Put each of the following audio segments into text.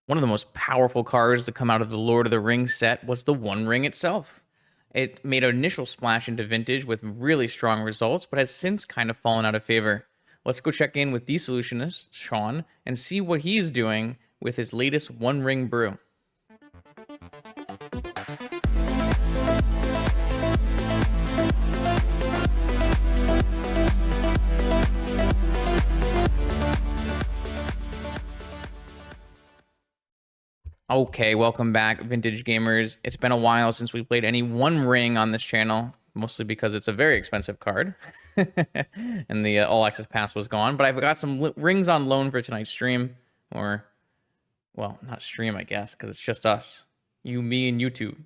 One of the most powerful cards to come out of the Lord of the Rings set was the One Ring itself. It made an initial splash into Vintage with really strong results, but has since kind of fallen out of favor. Let's go check in with Desolutionist, Sean, and see what he's doing with his latest One Ring brew. Okay, welcome back, Vintage Gamers. It's been a while since we played any One Ring on this channel, mostly because it's a very expensive card, and the All Access Pass was gone. But I've got some rings on loan for tonight's stream, or, well, not stream, I guess, because it's just us. You, me, and YouTube.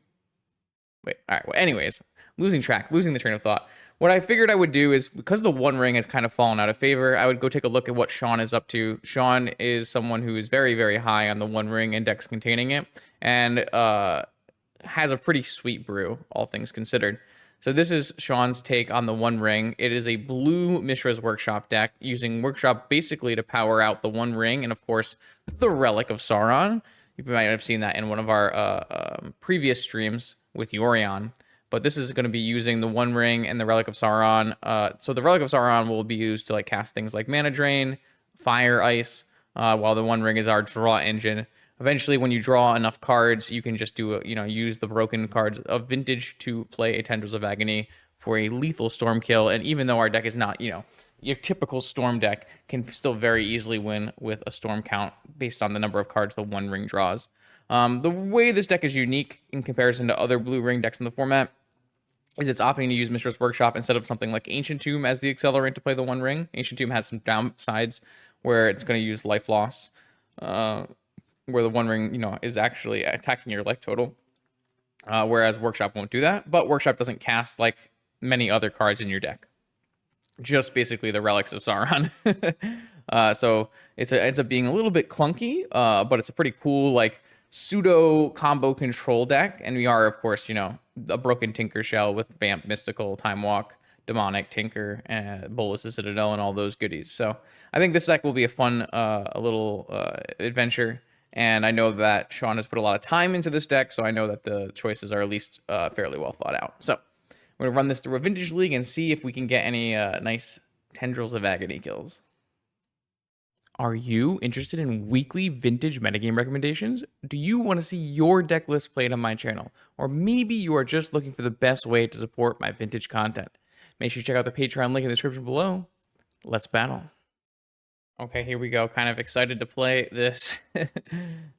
Wait, all right, well, anyways, losing the train of thought. What I figured I would do is, because the One Ring has kind of fallen out of favor, I would go take a look at what Sean is up to. Sean is someone who is very, very high on the One Ring index containing it, and has a pretty sweet brew, all things considered. So this is Sean's take on the One Ring. It is a blue Mishra's Workshop deck, using Workshop basically to power out the One Ring, and of course, the Relic of Sauron. You might have seen that in one of our previous streams with Yorion. But this is going to be using the One Ring and the Relic of Sauron. So the Relic of Sauron will be used to like cast things like Mana Drain, Fire, Ice, while the One Ring is our draw engine. Eventually, when you draw enough cards, you can just use the broken cards of Vintage to play a Tendrils of Agony for a lethal Storm kill. And even though our deck is not, your typical Storm deck, can still very easily win with a Storm count based on the number of cards the One Ring draws. The way this deck is unique in comparison to other blue ring decks in the format is it's opting to use Mishra's Workshop instead of something like Ancient Tomb as the accelerant to play the One Ring. Ancient Tomb has some downsides where it's going to use life loss, where the One Ring, is actually attacking your life total, whereas Workshop won't do that. But Workshop doesn't cast like many other cards in your deck, just basically the Relics of Sauron. So it's a being a little bit clunky, but it's a pretty cool like pseudo combo control deck. And we are, of course, a Broken Tinker Shell with Vamp, Mystical, Time Walk, Demonic, Tinker, Bolus' Citadel, and all those goodies. So I think this deck will be a fun little adventure. And I know that Sean has put a lot of time into this deck, so I know that the choices are at least fairly well thought out. So we're going to run this through a Vintage League and see if we can get any nice Tendrils of Agony kills. Are you interested in weekly Vintage metagame recommendations? Do you want to see your deck list played on my channel? Or maybe you are just looking for the best way to support my Vintage content? Make sure you check out the Patreon link in the description below. Let's battle. Okay, here we go. Kind of excited to play this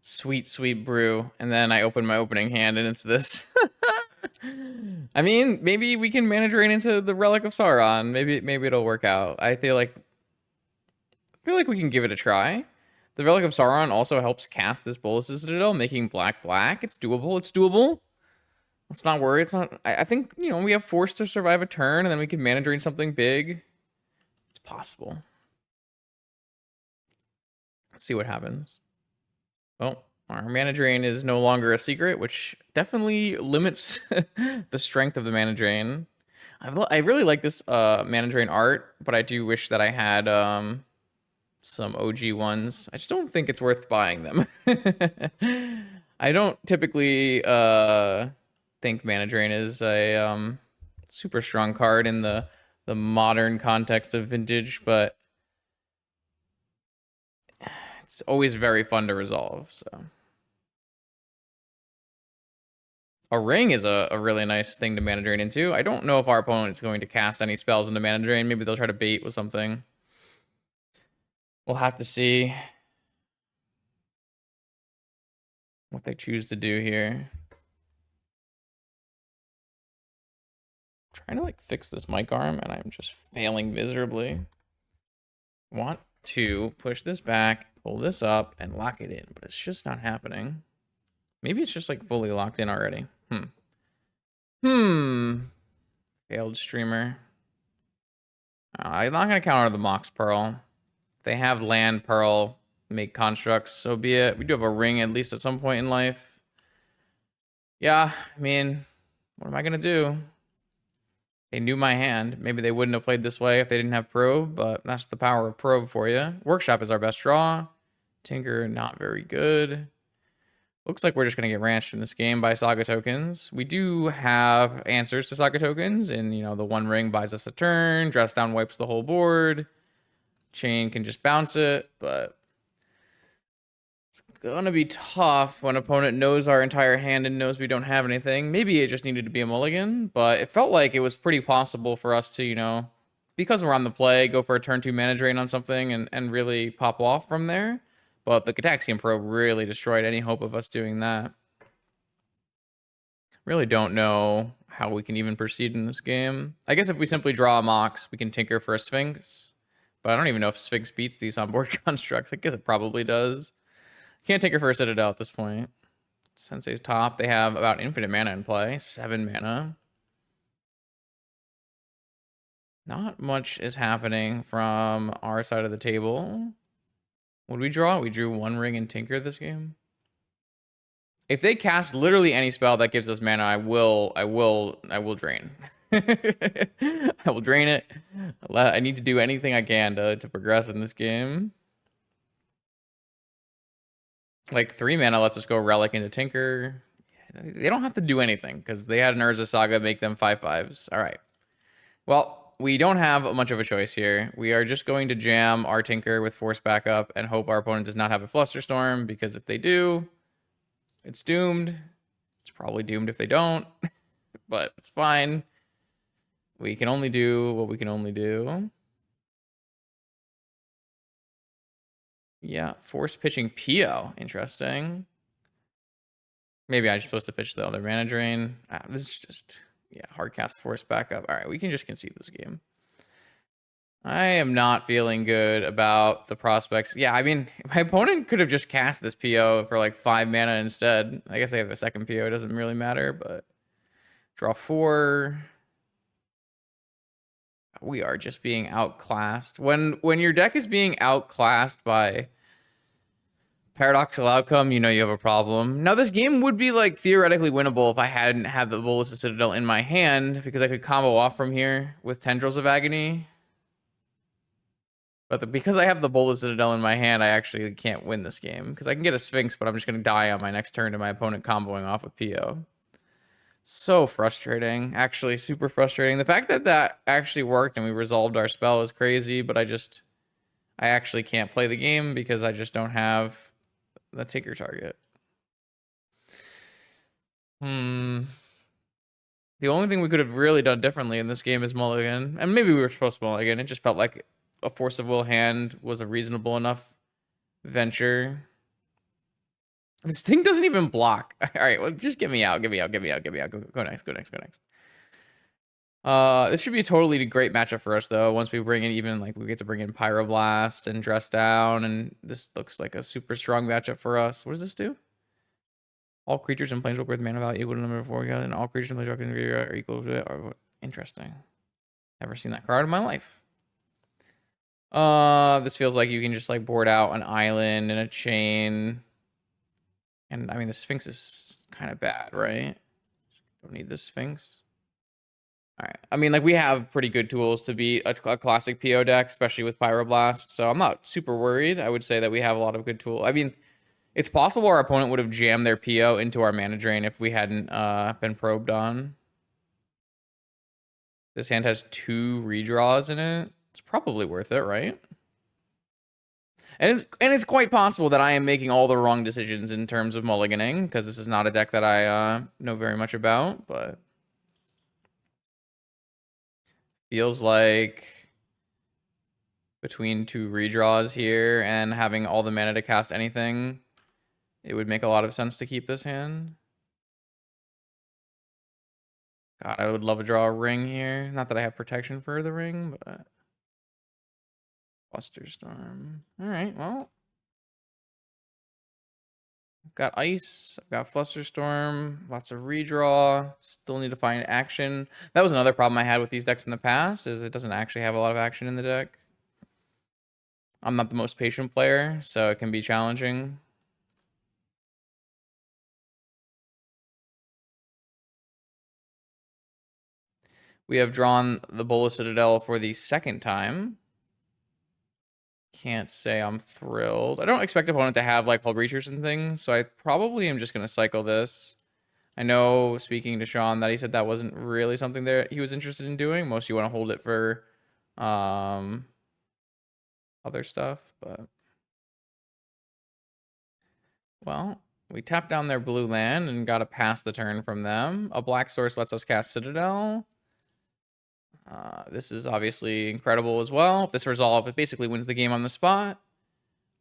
sweet, sweet brew. And then I open my opening hand and it's this. I mean, maybe we can manage right into the Relic of Sauron. Maybe it'll work out. I feel like we can give it a try. The Relic of Sauron also helps cast this Bolus' Citadel, making black. It's doable. Let's not worry. It's not. I think, we have Force to survive a turn, and then we can mana drain something big. It's possible. Let's see what happens. Well, our mana drain is no longer a secret, which definitely limits the strength of the mana drain. I really like this mana drain art, but I do wish that I had some OG ones. I just don't think it's worth buying them. I don't typically think Mana Drain is a super strong card in the modern context of Vintage, but it's always very fun to resolve. So a ring is a really nice thing to Mana Drain into. I don't know if our opponent is going to cast any spells into Mana Drain. Maybe they'll try to bait with something. We'll have to see what they choose to do here. I'm trying to like fix this mic arm and I'm just failing miserably. Want to push this back, pull this up, and lock it in, but it's just not happening. Maybe it's just like fully locked in already. Failed streamer. I'm not gonna counter the Mox Pearl. They have land, pearl, make constructs, so be it. We do have a ring at least at some point in life. Yeah, I mean, what am I gonna do? They knew my hand. Maybe they wouldn't have played this way if they didn't have probe, but that's the power of probe for you. Workshop is our best draw. Tinker, not very good. Looks like we're just going to get ranched in this game by Saga tokens. We do have answers to Saga tokens, and, you know, the One Ring buys us a turn, Dress Down wipes the whole board, Chain can just bounce it, but it's going to be tough when opponent knows our entire hand and knows we don't have anything. Maybe it just needed to be a mulligan, but it felt like it was pretty possible for us to, you know, because we're on the play, go for a turn 2 mana drain on something and really pop off from there. But the Gataxian Probe really destroyed any hope of us doing that. Really don't know how we can even proceed in this game. I guess if we simply draw a Mox, we can tinker for a Sphinx. But I don't even know if Sphinx beats these onboard constructs. I guess it probably does. Can't tinker for a Citadel at this point. Sensei's top. They have about infinite mana in play. 7 mana. Not much is happening from our side of the table. What did we draw? We drew One Ring and Tinker this game. If they cast literally any spell that gives us mana, I will drain. I will drain it. I need to do anything I can to progress in this game. Like 3 mana lets us go Relic into Tinker. They don't have to do anything because they had an Urza Saga make them 5/5s. All right. Well, we don't have much of a choice here. We are just going to jam our Tinker with Force Backup and hope our opponent does not have a Flusterstorm, because if they do, it's doomed. It's probably doomed if they don't, but it's fine. We can only do what we can only do. Yeah, force pitching Pio. Interesting. Maybe I'm supposed to pitch the other mana drain. This is just, yeah, hard cast force backup. All right, we can just concede this game. I am not feeling good about the prospects. Yeah, I mean, my opponent could have just cast this PO for like 5 mana instead. I guess they have a second PO. It doesn't really matter, but draw 4. We are just being outclassed. When your deck is being outclassed by paradoxical outcome, you know you have a problem. Now, this game would be like theoretically winnable if I hadn't had the Bolus of Citadel in my hand, because I could combo off from here with Tendrils of Agony. But because I have the Bolus Citadel in my hand, I actually can't win this game, because I can get a Sphinx, but I'm just going to die on my next turn to my opponent comboing off with PO. So frustrating. Actually, super frustrating. The fact that that actually worked and we resolved our spell is crazy, but I actually can't play the game because I just don't have the Tinker target. The only thing we could have really done differently in this game is mulligan. And maybe we were supposed to mulligan. It just felt like a Force of Will hand was a reasonable enough venture. This thing doesn't even block. All right, well, just get me out. Get me out. Get me out. Get me out. Go next. Go next. Go next. This should be a totally great matchup for us, though. Once we bring in even, like, we get to bring in Pyroblast and Dress Down, and this looks like a super strong matchup for us. What does this do? All creatures and planeswalkers with mana value equal to number 4, and all creatures and planeswalkers are equal to it. Interesting. Never seen that card in my life. This feels like you can just like board out an island and a chain. And I mean, the Sphinx is kind of bad, right? Don't need the Sphinx. All right. I mean, like, we have pretty good tools to beat a classic PO deck, especially with Pyroblast. So I'm not super worried. I would say that we have a lot of good tools. I mean, it's possible our opponent would have jammed their PO into our mana drain if we hadn't been probed on. This hand has 2 redraws in it. It's probably worth it, right? And it's quite possible that I am making all the wrong decisions in terms of mulliganing, because this is not a deck that I know very much about, but feels like between 2 redraws here and having all the mana to cast anything, it would make a lot of sense to keep this hand. God, I would love to draw a ring here. Not that I have protection for the ring, but Flusterstorm. All right, well, I've got Ice, I've got Flusterstorm, lots of redraw, still need to find action. That was another problem I had with these decks in the past, is it doesn't actually have a lot of action in the deck. I'm not the most patient player, so it can be challenging. We have drawn the Bola Citadel for the second time. can't say I'm thrilled. I don't expect opponent to have like hull breachers and things, so I probably am just gonna cycle this. I know, speaking to Sean, that he said that wasn't really something that he was interested in doing. Most you want to hold it for other stuff, but well, we tapped down their blue land and got to pass the turn from them. A black source lets us cast Citadel. This is obviously incredible as well. If this resolve, it basically wins the game on the spot.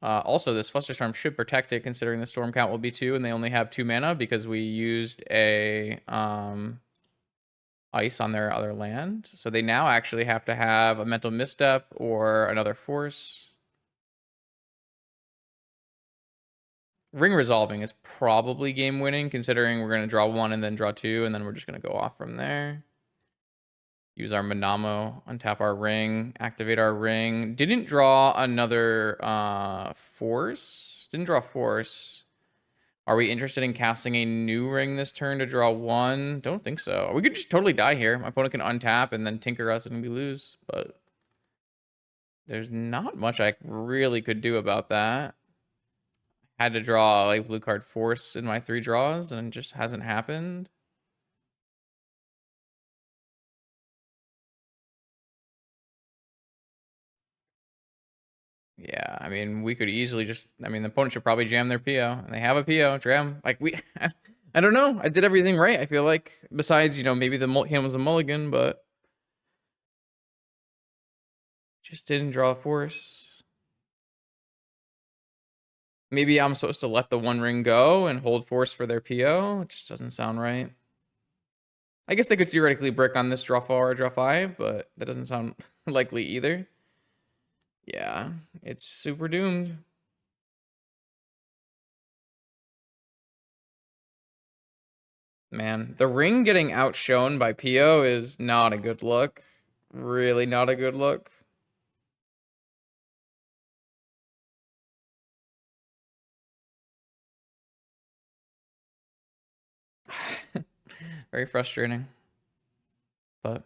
Also, this Flusterstorm should protect it, considering the storm count will be 2, and they only have 2 mana because we used a ice on their other land. So they now actually have to have a mental misstep or another force. Ring resolving is probably game winning, considering we're going to draw 1 and then draw 2, and then we're just going to go off from there. Use our Manamo, untap our ring, activate our ring. Didn't draw another force. Didn't draw force. Are we interested in casting a new ring this turn to draw 1? Don't think so. We could just totally die here. My opponent can untap and then tinker us and we lose, but there's not much I really could do about that. Had to draw like blue card force in my 3 draws and it just hasn't happened. Yeah, I mean, we could easily just, I mean, the opponent should probably jam their PO, and they have a PO, jam. Like, I don't know. I did everything right, I feel like. Besides, you know, maybe the hand was a mulligan, but just didn't draw a force. Maybe I'm supposed to let the 1 ring go and hold force for their PO. It just doesn't sound right. I guess they could theoretically brick on this draw 4 or draw 5, but that doesn't sound likely either. Yeah, it's super doomed. Man, the ring getting outshone by PO is not a good look. Really not a good look. Very frustrating. But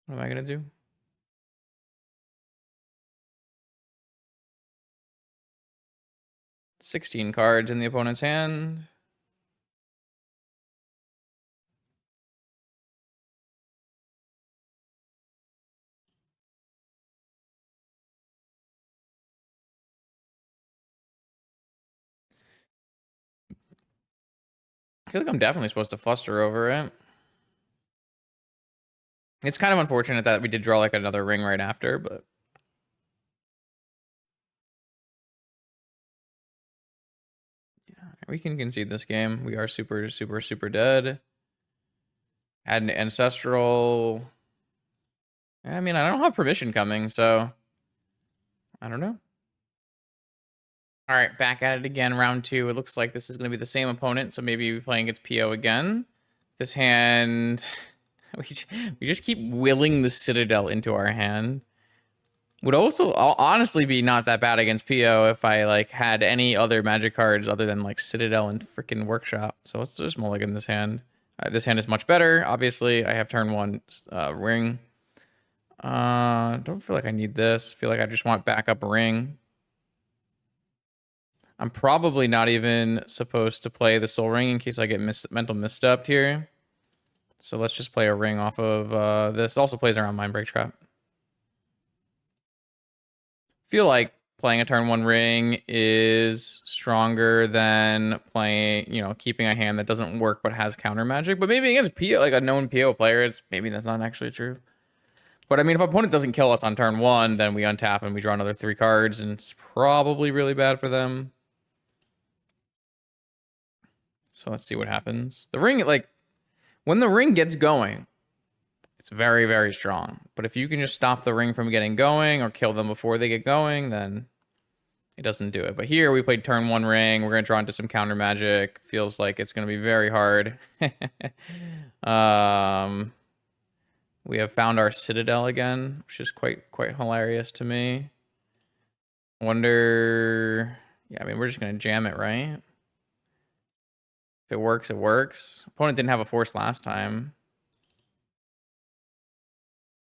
what am I gonna do? 16 cards in the opponent's hand. I feel like I'm definitely supposed to fluster over it. It's kind of unfortunate that we did draw like another ring right after, but yeah, we can concede this game. We are super, super, super dead. Had an ancestral. I mean, I don't have permission coming, so I don't know. All right, back at it again, round 2. It looks like this is going to be the same opponent, so maybe we're playing against PO again. This hand, we just keep willing the Citadel into our hand. Would also honestly be not that bad against PO if I like had any other magic cards other than like Citadel and freaking Workshop. So let's just mulligan this hand. This hand is much better. Obviously, I have turn 1 ring. Don't feel like I need this. Feel like I just want backup ring. I'm probably not even supposed to play the Soul Ring in case I get mental misstepped here. So let's just play a ring off of this. Also plays around Mindbreak Trap. Feel like playing a turn 1 ring is stronger than playing, you know, keeping a hand that doesn't work but has counter magic. But maybe against PO, like a known PO player, maybe that's not actually true. But I mean, if opponent doesn't kill us on turn 1, then we untap and we draw another 3 cards, and it's probably really bad for them. So let's see what happens. The ring, like, when the ring gets going, it's very, very strong. But if you can just stop the ring from getting going or kill them before they get going, then it doesn't do it. But here we played turn 1 ring. We're going to draw into some counter magic. Feels like it's going to be very hard. We have found our Citadel again, which is quite hilarious to me. Wonder... Yeah, I mean, we're just going to jam it, right? If it works, it works. Opponent didn't have a force last time.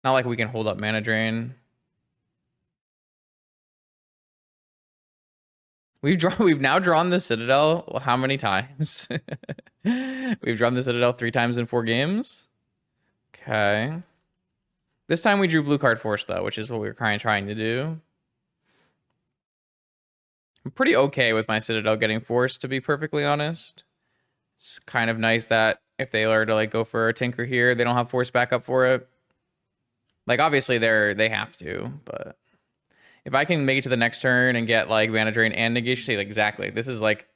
Not like we can hold up mana drain. We've now drawn the Citadel how many times? We've drawn the Citadel 3 times in 4 games. Okay. This time we drew blue card force though, which is what we were kind of trying to do. I'm pretty okay with my Citadel getting forced, to be perfectly honest. It's kind of nice that if they were to like go for a Tinker here, they don't have force backup for it. Like obviously they have to, but if I can make it to the next turn and get like mana drain and negation, say like, exactly. This is like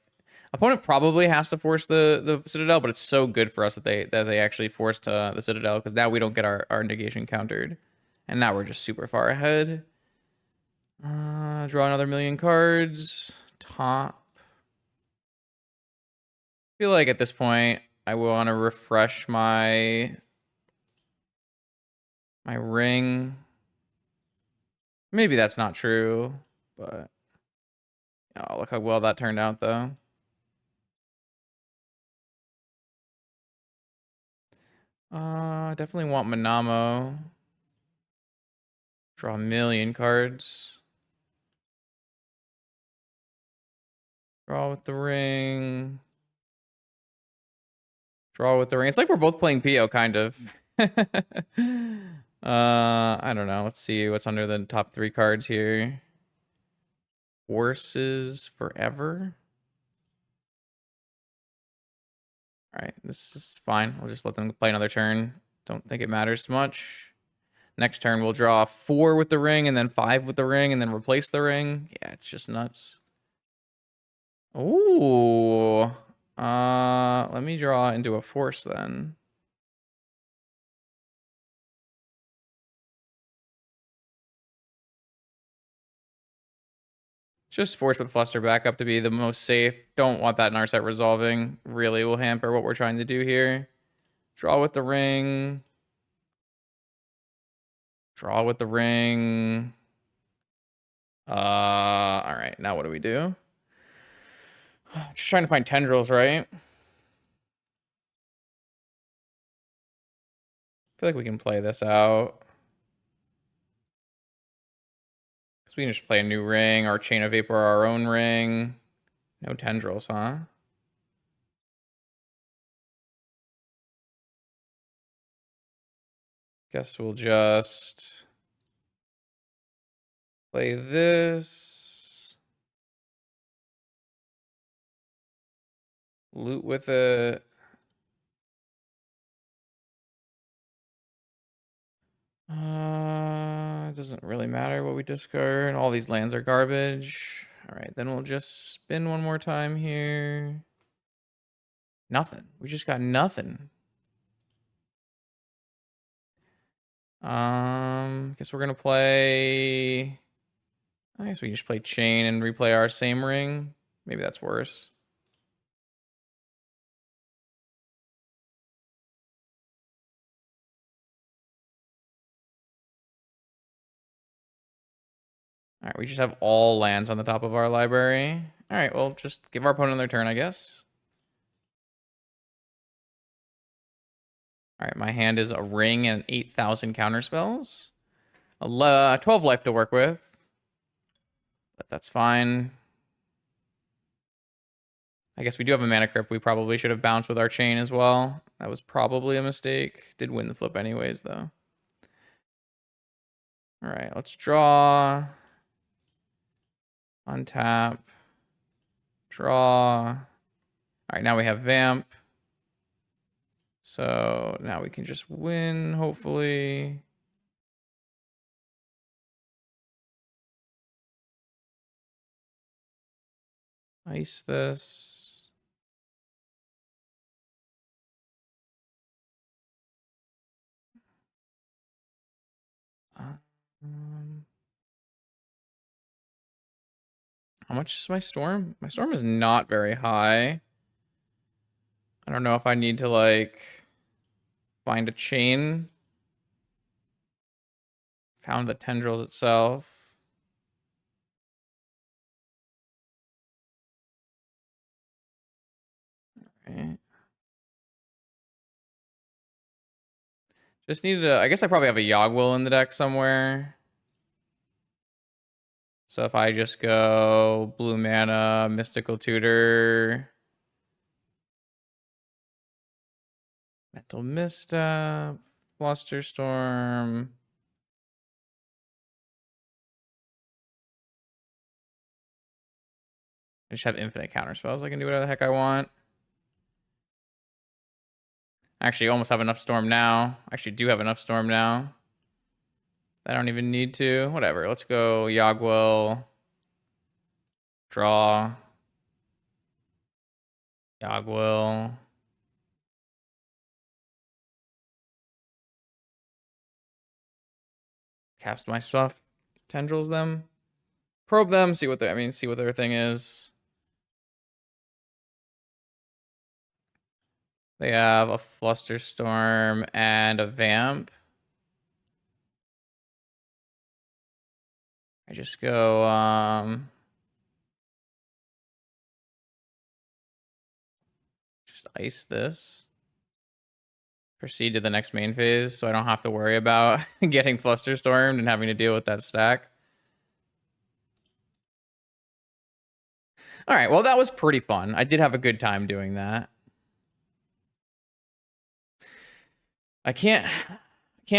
opponent probably has to force the Citadel, but it's so good for us that they actually forced the Citadel because now we don't get our negation countered, and now we're just super far ahead. Draw another million cards. Top. I feel like at this point I will want to refresh my ring. Maybe that's not true, but oh, look how well that turned out though. Definitely want Manamo. Draw a million cards. Draw with the ring. Draw with the ring. It's like we're both playing Pio, kind of. I don't know. Let's see what's under the top 3 cards here. Forces forever. All right, this is fine. We'll just let them play another turn. Don't think it matters much. Next turn, we'll draw 4 with the ring, and then 5 with the ring, and then replace the ring. Yeah, it's just nuts. Ooh. Let me draw into a force then. Just force with Fluster backup to be the most safe. Don't want that Narset resolving. Really will hamper what we're trying to do here. Draw with the ring. Draw with the ring. All right. Now what do we do? Just trying to find tendrils, right? I feel like we can play this out. Because we can just play a new ring or Chain of Vapor our own ring. No tendrils, huh? Guess we'll just play this. Loot with it. It doesn't really matter what we discard. All these lands are garbage. All right, then we'll just spin one more time here. Nothing. We just got nothing. Guess we're gonna play. I guess we just play chain and replay our same ring. Maybe that's worse. All right, we just have all lands on the top of our library. All right, well, just give our opponent their turn, I guess. All right, my hand is a ring and 8,000 counter spells. 12 life to work with. But that's fine. I guess we do have a mana crypt. We probably should have bounced with our chain as well. That was probably a mistake. Did win the flip anyways, though. All right, let's draw. Untap. Draw. All right, now we have Vamp. So now we can just win, hopefully. Ice this. How much is my storm? My storm is not very high. I don't know if I need to like find a chain. Found the tendrils itself. Right. Just needed to, I guess I probably have a Yogwill in the deck somewhere. So if I just go blue mana, Mystical Tutor, Mental Misstep, Flusterstorm. I just have infinite counter spells. I can do whatever the heck I want. Actually, almost have enough Storm now. Actually, do have enough Storm now. I don't even need to. Whatever. Let's go Yogwill. Draw. Yogwill. Cast my stuff. Tendrils them. Probe them. See what see what their thing is. They have a Flusterstorm and a Vamp. I just go, just ice this. Proceed to the next main phase so I don't have to worry about getting Flusterstormed and having to deal with that stack. All right, well, that was pretty fun. I did have a good time doing that. I can't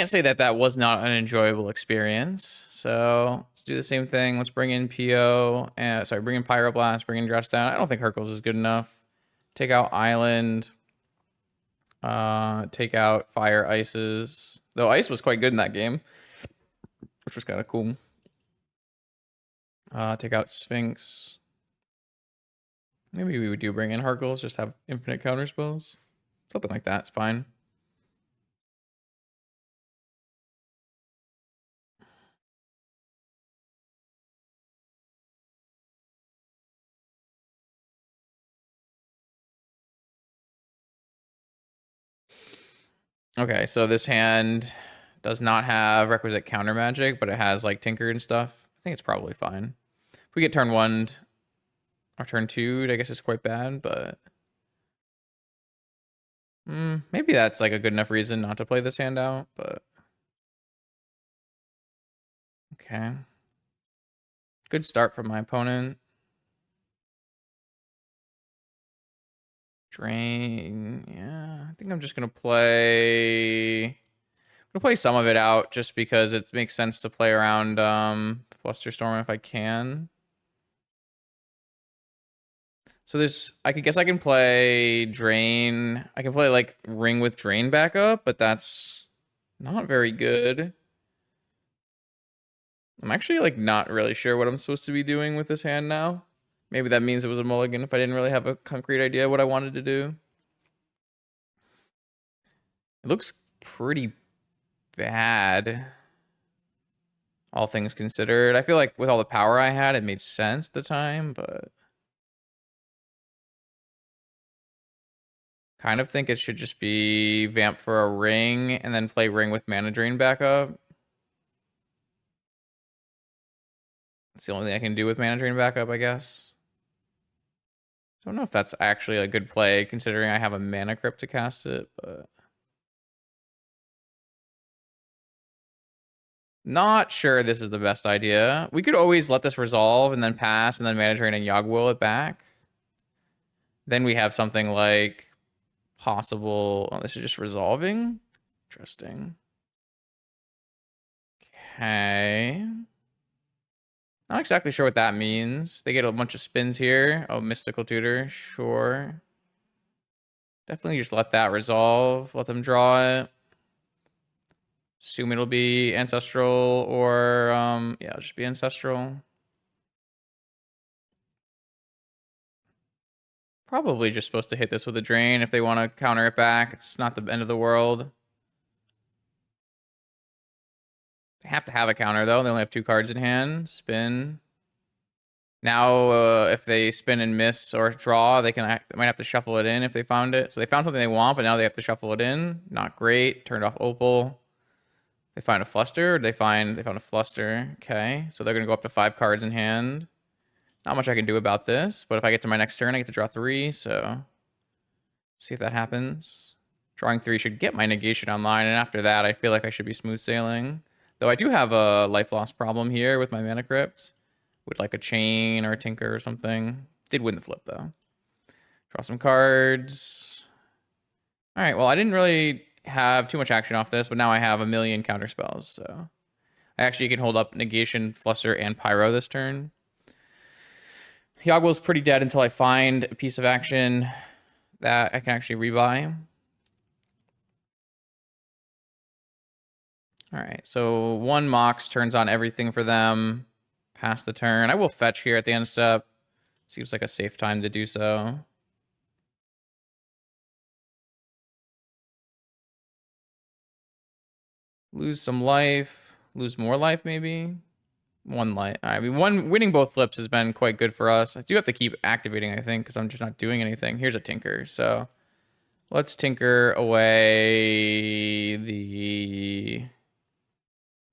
say that that was not an enjoyable experience. So let's do the same thing. Let's bring in PO. Sorry, bring in Pyroblast, bring in Dress Down. I don't think Hercules is good enough. Take out Island. Take out Fire Ices. Though Ice was quite good in that game, which was kind of cool. Take out Sphinx. Maybe we would do bring in Hercules, just have infinite counter spells. Something like that. It's fine. Okay, so this hand does not have requisite counter magic, but it has like Tinker and stuff. I think it's probably fine. If we get turn 1 or turn 2, I guess it's quite bad, but maybe that's like a good enough reason not to play this hand out, but okay. Good start from my opponent. Drain, yeah. I think I'm just gonna play some of it out just because it makes sense to play around Flusterstorm if I can. So there's, I guess I can play Drain. I can play like Ring with Drain backup, but that's not very good. I'm actually like not really sure what I'm supposed to be doing with this hand now. Maybe that means it was a mulligan if I didn't really have a concrete idea what I wanted to do. It looks pretty bad, all things considered. I feel like with all the power I had, it made sense at the time, but kind of think it should just be Vamp for a Ring and then play Ring with Mana Drain backup. It's the only thing I can do with Mana Drain backup, I guess. Don't know if that's actually a good play considering I have a Mana Crypt to cast it, but not sure this is the best idea. We could always let this resolve and then pass and then Mana Drain and Yogwill it back. Then we have something like possible. Oh, this is just resolving. Interesting. Okay. Not exactly sure what that means. They get a bunch of spins here. Oh, Mystical Tutor. Sure. Definitely just let that resolve. Let them draw it. Assume it'll be Ancestral or, yeah, it'll just be Ancestral. Probably just supposed to hit this with a Drain if they want to counter it back. It's not the end of the world. They have to have a counter, though. They only have 2 cards in hand. Spin. Now, if they spin and miss or draw, they might have to shuffle it in if they found it. So they found something they want, but now they have to shuffle it in. Not great. Turned off Opal. They find a Fluster. Or they found a Fluster. Okay, so they're gonna go up to 5 cards in hand. Not much I can do about this, but if I get to my next turn, I get to draw 3. So see if that happens. Drawing 3 should get my negation online, and after that, I feel like I should be smooth sailing. Though I do have a life loss problem here with my Mana Crypt. With like a chain or a tinker or something. Did win the flip though. Draw some cards. All right, well, I didn't really have too much action off this, but now I have a million counter spells, so I actually can hold up negation, fluster, and pyro this turn. Yogwell's pretty dead until I find a piece of action that I can actually rebuy. All right, so one Mox turns on everything for them. Pass the turn. I will fetch here at the end step. Seems like a safe time to do so. Lose some life. Lose more life, maybe? One life. I mean, winning both flips has been quite good for us. I do have to keep activating, I think, because I'm just not doing anything. Here's a tinker, so let's tinker away the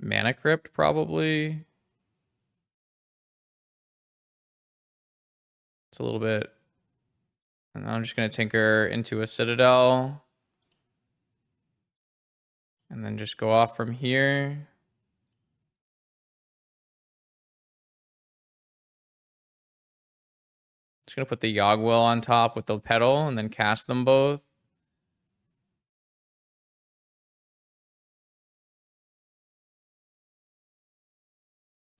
mana crypt, probably. It's a little bit. And I'm just going to tinker into a citadel. And then just go off from here. Just going to put the Yogwell on top with the petal and then cast them both.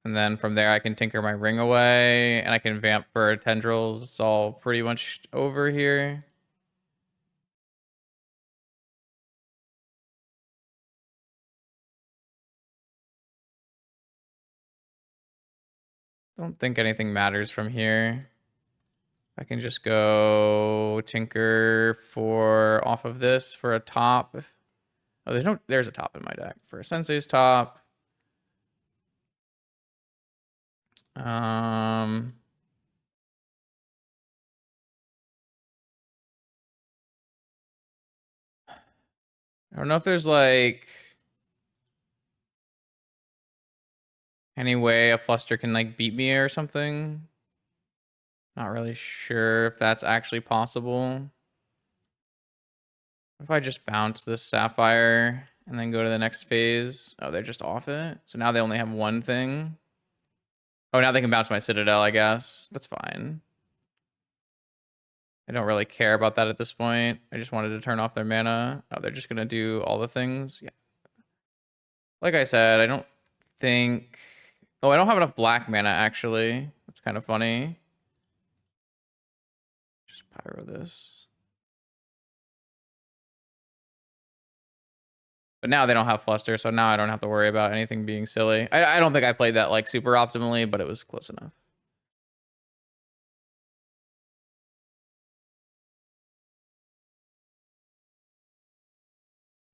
And then from there, I can tinker my ring away, and I can vamp for tendrils. It's all pretty much over here. Don't think anything matters from here. I can just go tinker for off of this for a top. Oh, there's a top in my deck for a Sensei's top. I don't know if there's like any way a fluster can like beat me or something. Not really sure if that's actually possible. If I just bounce this sapphire and then go to the next phase. Oh, they're just off it. So now they only have one thing. Oh, now they can bounce my citadel, I guess. That's fine. I don't really care about that at this point. I just wanted to turn off their mana. Oh, they're just going to do all the things. Yeah. Like I said, I don't think... Oh, I don't have enough black mana, actually. That's kind of funny. Just pyro this. But now they don't have fluster, so now I don't have to worry about anything being silly. I don't think I played that like super optimally, but it was close enough.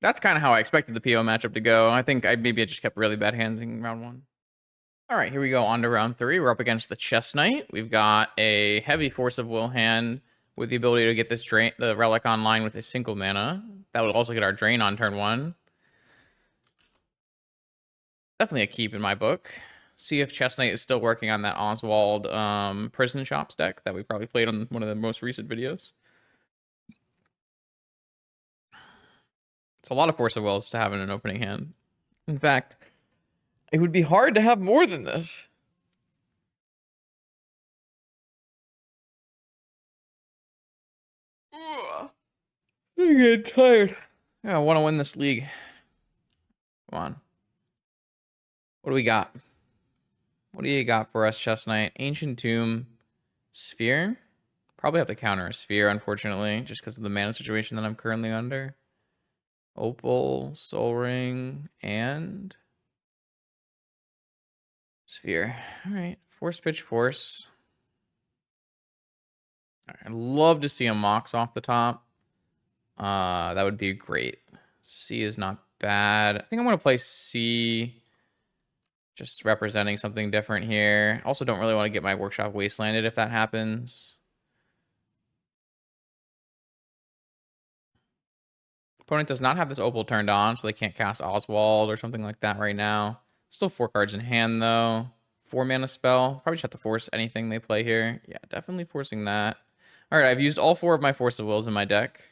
That's kind of how I expected the PO matchup to go. I think maybe I just kept really bad hands in round one. All right, here we go on to round three. We're up against the Chess Knight. We've got a heavy Force of Will hand with the ability to get this the relic online with a single mana. That would also get our drain on turn one. Definitely a keep in my book. See if Chess Knight is still working on that Oswald Prison Shops deck that we probably played on one of the most recent videos. It's a lot of Force of Wills to have in an opening hand. In fact, it would be hard to have more than this. Ugh. I'm getting tired. Yeah, I want to win this league. Come on. What do we got? What do you got for us, Chess Knight? Ancient Tomb, Sphere. Probably have to counter a Sphere, unfortunately, just because of the mana situation that I'm currently under. Opal, Soul Ring, and Sphere. All right, Force Pitch Force. All right, I'd love to see a Mox off the top. That would be great. C is not bad. I think I'm gonna play C. Just representing something different here. Also don't really want to get my Workshop wastelanded if that happens. Opponent does not have this Opal turned on, so they can't cast Oswald or something like that right now. Still 4 cards in hand, though. 4 mana spell. Probably just have to force anything they play here. Yeah, definitely forcing that. All right, I've used all 4 of my Force of Wills in my deck.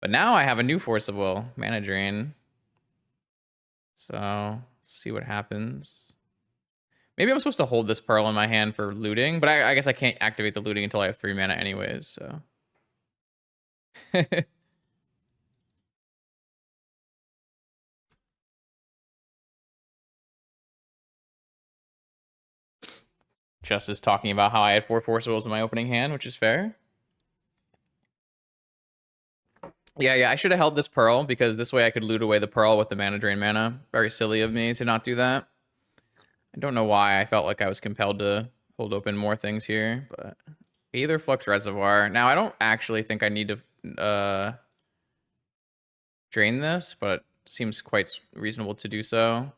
But But now I have a new Force of Will, Mana Drain. So, see what happens. Maybe I'm supposed to hold this Pearl in my hand for looting, but I guess I can't activate the looting until I have 3 mana anyways, so. Just is talking about how I had 4 Force Wills in my opening hand, which is fair. Yeah, I should have held this Pearl because this way I could loot away the Pearl with the Mana Drain mana. Very silly of me to not do that. I don't know why I felt like I was compelled to hold open more things here, but either Flux Reservoir. Now, I don't actually think I need to drain this, but it seems quite reasonable to do so.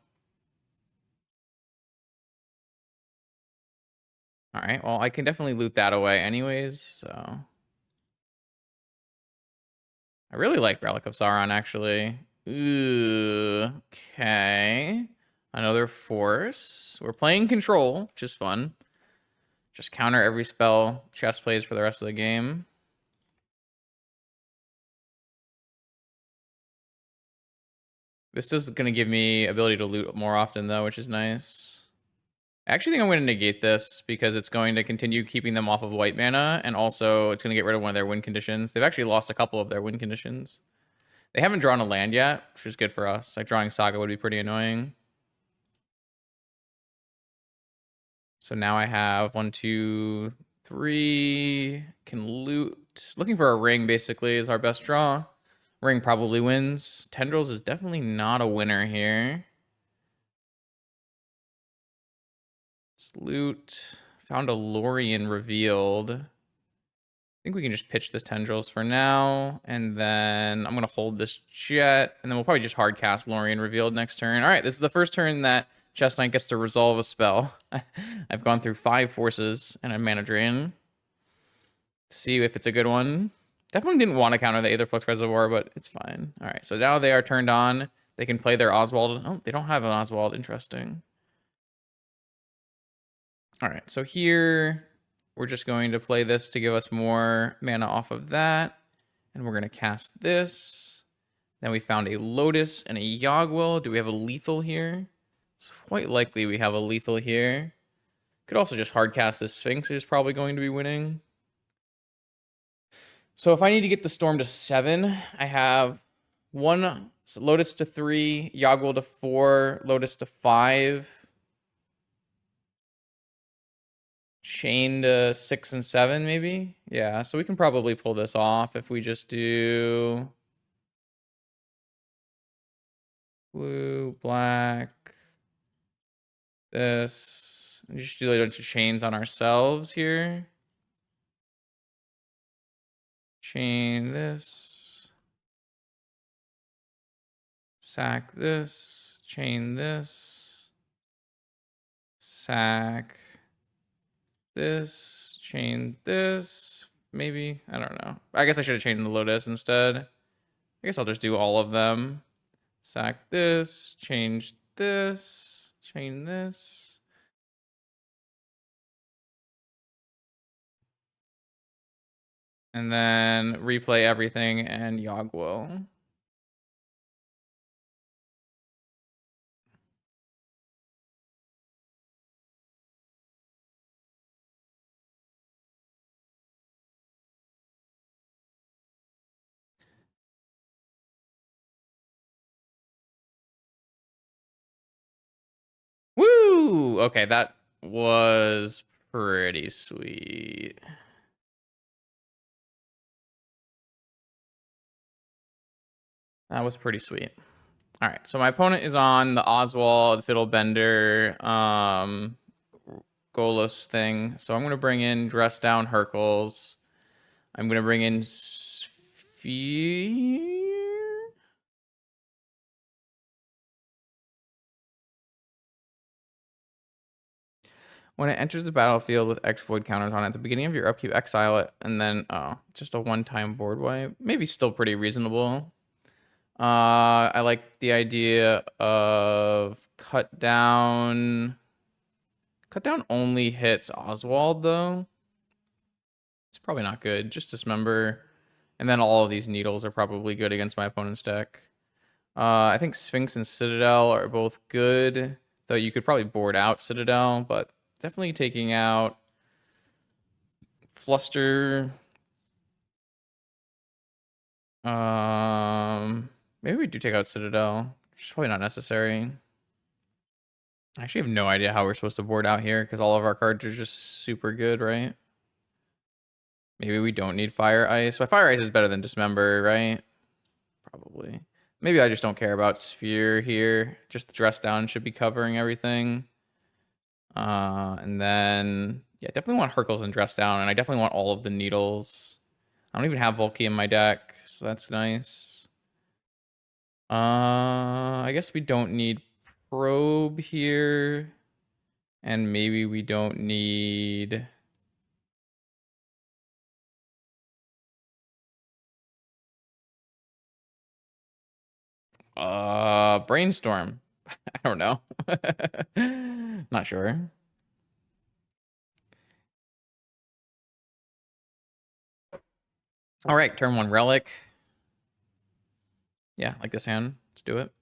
All right, well, I can definitely loot that away anyways, so. I really like Relic of Sauron, actually. Ooh, okay. Another force. We're playing control, which is fun. Just counter every spell chess plays for the rest of the game. This is going to give me ability to loot more often, though, which is nice. I actually think I'm going to negate this because it's going to continue keeping them off of white mana, and also it's going to get rid of one of their win conditions. They've actually lost a couple of their win conditions. They haven't drawn a land yet, which is good for us. Like, drawing Saga would be pretty annoying. So now I have 1, 2, 3. Can loot. Looking for a ring, basically, is our best draw. Ring probably wins. Tendrils is definitely not a winner here. Let's loot. Found a Lorien revealed. I think we can just pitch this Tendrils for now. And then I'm going to hold this Jet. And then we'll probably just hard cast Lorien revealed next turn. All right, this is the first turn that Chess Knight gets to resolve a spell. I've gone through 5 forces and a Mana Drain. See if it's a good one. Definitely didn't want to counter the Aether Flux Reservoir, but it's fine. All right, so now they are turned on. They can play their Oswald. Oh, they don't have an Oswald. Interesting. All right, so here we're just going to play this to give us more mana off of that. And we're going to cast this. Then we found a Lotus and a Yogwill. Do we have a lethal here? It's quite likely we have a lethal here. Could also just hard cast this Sphinx, who's probably going to be winning. So if I need to get the Storm to 7, I have 1 Lotus to 3, Yogwill to 4, Lotus to 5, Chain to 6 and 7, maybe? Yeah, so we can probably pull this off if we just do blue, black, this. We just do a bunch of chains on ourselves here. Chain this. Sack this. Chain this. Sack this. Chain this. Maybe. I don't know. I guess I should have chained the Lotus instead. I guess I'll just do all of them. Sack this. Change this. Chain this. And then replay everything and Yogwill. Woo! Okay, that was pretty sweet. That was pretty sweet. All right, so my opponent is on the Oswald Fiddlebender Golos thing. So I'm going to bring in Dress Down Hercules. I'm going to bring in Sphere. When it enters the battlefield with X Void counters on it, at the beginning of your upkeep, exile it, and then, oh, just a one-time board wipe. Maybe still pretty reasonable. I like the idea of cut down. Cut down only hits Oswald, though. It's probably not good. Just dismember And then all of these needles are probably good against my opponent's deck. I think Sphinx and Citadel are both good, though you could probably board out Citadel, but definitely taking out Fluster. Maybe we do take out Citadel. It's probably not necessary. I actually have no idea how we're supposed to board out here because all of our cards are just super good, right? Maybe we don't need Fire Ice. But Fire Ice is better than Dismember, right? Probably. Maybe I just don't care about Sphere here. Just the Dress Down should be covering everything. And then, yeah, definitely want Hercules and Dress Down, and I definitely want all of the needles. I don't even have Volky in my deck, so that's nice. I guess we don't need Probe here, and maybe we don't need... Brainstorm. I don't know. Not sure. All right, turn 1 Relic. Yeah, like this hand. Let's do it.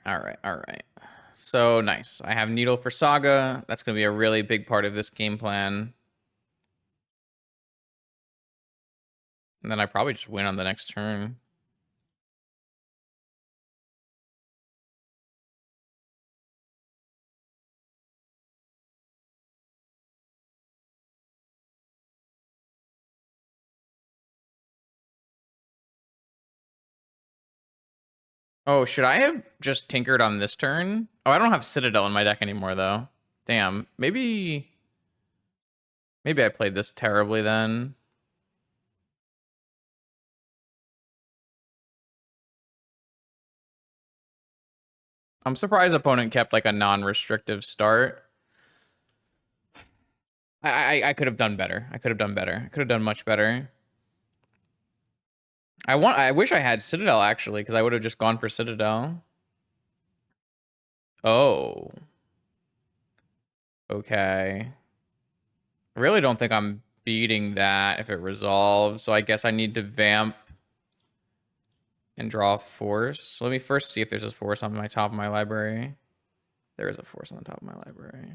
All right. So nice. I have Needle for Saga. That's going to be a really big part of this game plan. And then I probably just win on the next turn. Oh, should I have just tinkered on this turn? Oh, I don't have Citadel in my deck anymore, though. Damn. Maybe I played this terribly then. I'm surprised opponent kept like a non-restrictive start. I could have done better. I could have done better. I could have done much better. I wish I had Citadel actually, because I would have just gone for Citadel. Oh. Okay. I really don't think I'm beating that if it resolves, so I guess I need to vamp and draw a force. Let me first see if there's a force on my top of my library. There is a force on the top of my library.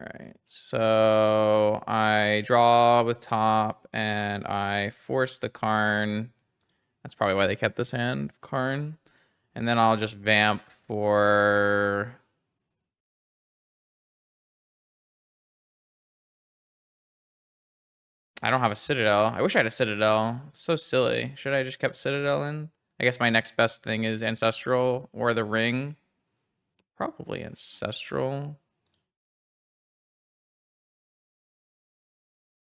All right, so I draw with top and I force the Karn. That's probably why they kept this hand, Karn. And then I'll just vamp for... I don't have a Citadel. I wish I had a Citadel. It's so silly. Should I just kept Citadel in? I guess my next best thing is Ancestral or the Ring. Probably Ancestral.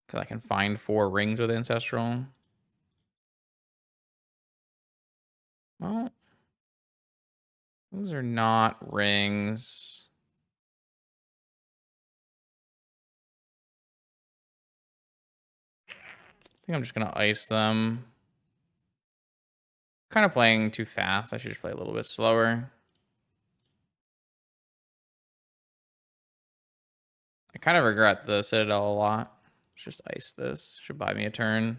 Because I can find 4 rings with Ancestral. Well, those are not rings. I think I'm just going to ice them. Kind of playing too fast. I should just play a little bit slower. I kind of regret the Citadel a lot. Let's just ice this. Should buy me a turn.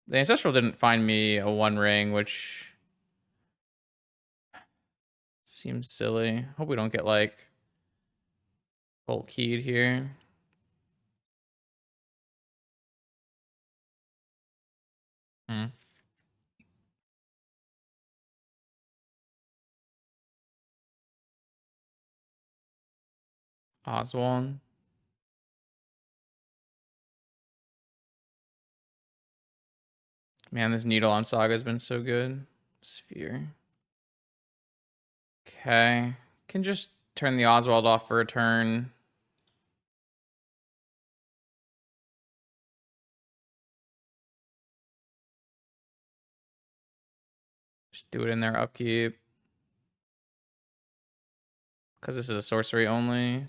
The Ancestral didn't find me a 1 ring, which seems silly. Hope we don't get like full keyed here. Oswald. Man, this needle on Saga has been so good. Sphere. Okay. Can just turn the Oswald off for a turn. Just do it in their upkeep. Because this is a sorcery only.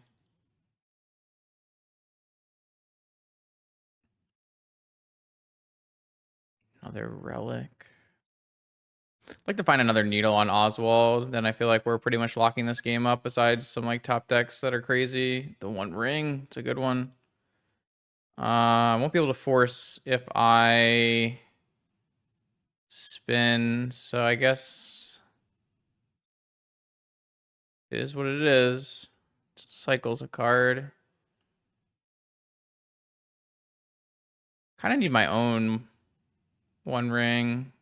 Another relic. I'd like to find another needle on Oswald. Then I feel like we're pretty much locking this game up besides some like top decks that are crazy. The One Ring, it's a good one. I won't be able to force if I spin, so I guess it is what it is. Just cycles a card. Kind of need my own One Ring.